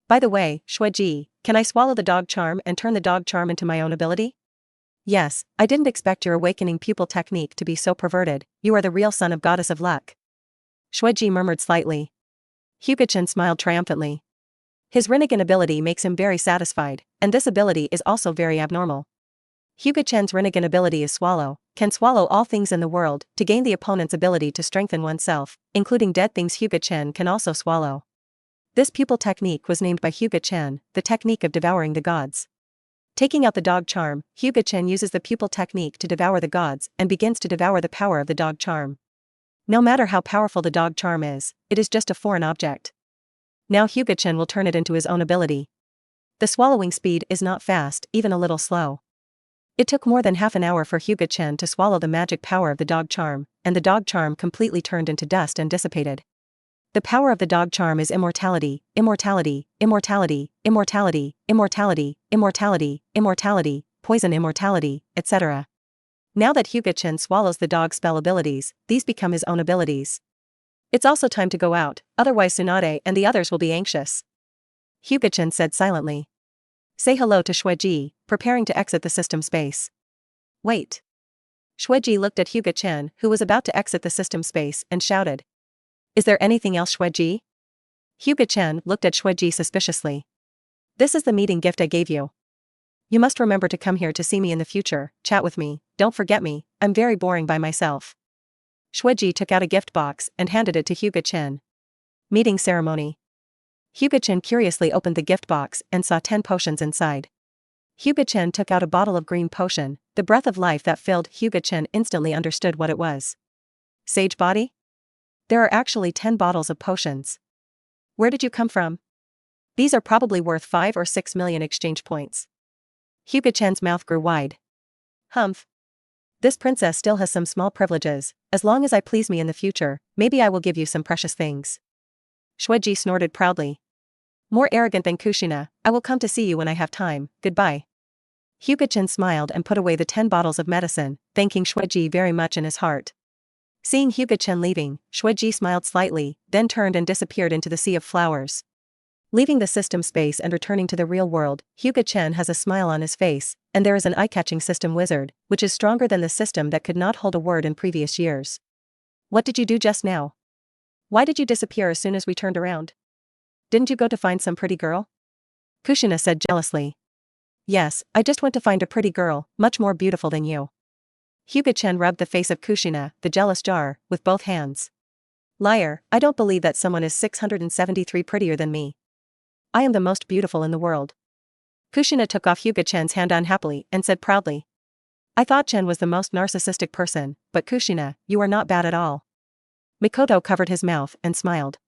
[SPEAKER 1] By the way, Shueji, can I swallow the dog charm and turn the dog charm into my own ability? Yes, I didn't expect your awakening pupil technique to be so perverted. You are the real son of goddess of luck. Shueji murmured slightly. Hyuga Chen smiled triumphantly. His Rinnegan ability makes him very satisfied, and this ability is also very abnormal. Hyuga Chen's Rinnegan ability is swallow, can swallow all things in the world, to gain the opponent's ability to strengthen oneself, including dead things. Hyuga Chen can also swallow. This pupil technique was named by Hyuga Chen, the technique of devouring the gods. Taking out the dog charm, Hyuga Chen uses the pupil technique to devour the gods and begins to devour the power of the dog charm. No matter how powerful the dog charm is, it is just a foreign object. Now Hyuga Chen will turn it into his own ability. The swallowing speed is not fast, even a little slow. It took more than half an hour for Hyuga Chen to swallow the magic power of the dog charm, and the dog charm completely turned into dust and dissipated. The power of the dog charm is immortality, immortality, immortality, immortality, immortality, immortality, immortality, poison immortality, etc. Now that Hyuga Chen swallows the dog spell abilities, these become his own abilities. It's also time to go out, otherwise Tsunade and the others will be anxious. Hyuga Chen said silently. Say hello to Shueji, preparing to exit the system space. Wait. Shueji looked at Hyuga Chen, who was about to exit the system space, and shouted. Is there anything else, Shueji? Hyuga Chen looked at Shueji suspiciously. This is the meeting gift I gave you. You must remember to come here to see me in the future, chat with me, don't forget me, I'm very boring by myself. Shueji took out a gift box and handed it to Hyuga Chen. Meeting ceremony. Hyuga Chen curiously opened the gift box and saw 10 potions inside. Hyuga Chen took out a bottle of green potion, the breath of life that filled Hyuga Chen instantly understood what it was. Sage body? There are actually 10 bottles of potions. Where did you come from? These are probably worth 5 or 6 million exchange points. Hyuga Chen's mouth grew wide. Humph. This princess still has some small privileges, as long as I please me in the future, maybe I will give you some precious things. Shueji snorted proudly. More arrogant than Kushina, I will come to see you when I have time, goodbye. Hyuga Chen smiled and put away the 10 bottles of medicine, thanking Shueji very much in his heart. Seeing Hyuga Chen leaving, Shueji smiled slightly, then turned and disappeared into the sea of flowers. Leaving the system space and returning to the real world, Hyuga Chen has a smile on his face, and there is an eye-catching system wizard, which is stronger than the system that could not hold a word in previous years. What did you do just now? Why did you disappear as soon as we turned around? Didn't you go to find some pretty girl? Kushina said jealously. Yes, I just went to find a pretty girl, much more beautiful than you. Hyuga Chen rubbed the face of Kushina, the jealous jar, with both hands. Liar, I don't believe that someone is 673 prettier than me. I am the most beautiful in the world. Kushina took off Hyuga Chen's hand unhappily and said proudly. I thought Chen was the most narcissistic person, but Kushina, you are not bad at all. Mikoto covered his mouth and smiled.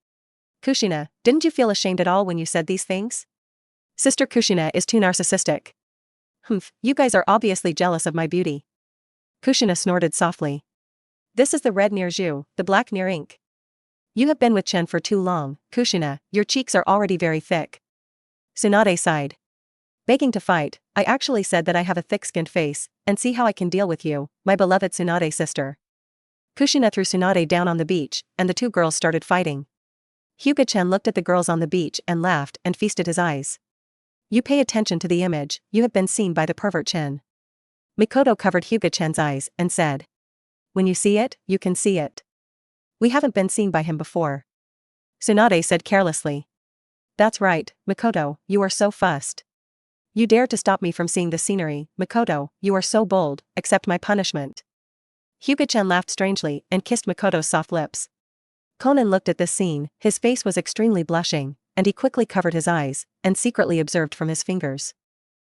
[SPEAKER 1] Kushina, didn't you feel ashamed at all when you said these things? Sister Kushina is too narcissistic. Humph, you guys are obviously jealous of my beauty. Kushina snorted softly. This is the red near Zhu, the black near ink. You have been with Chen for too long, Kushina, your cheeks are already very thick. Tsunade sighed. Begging to fight, I actually said that I have a thick-skinned face, and see how I can deal with you, my beloved Tsunade sister. Kushina threw Tsunade down on the beach, and the two girls started fighting. Hyuga Chen looked at the girls on the beach and laughed and feasted his eyes. You pay attention to the image, you have been seen by the pervert Chen. Mikoto covered Hyuga Chen's eyes and said. When you see it, you can see it. We haven't been seen by him before. Tsunade said carelessly. That's right, Mikoto, you are so fussed. You dare to stop me from seeing the scenery, Mikoto, you are so bold, accept my punishment. Hyuga Chen laughed strangely and kissed Mikoto's soft lips. Conan looked at this scene, his face was extremely blushing, and he quickly covered his eyes, and secretly observed from his fingers.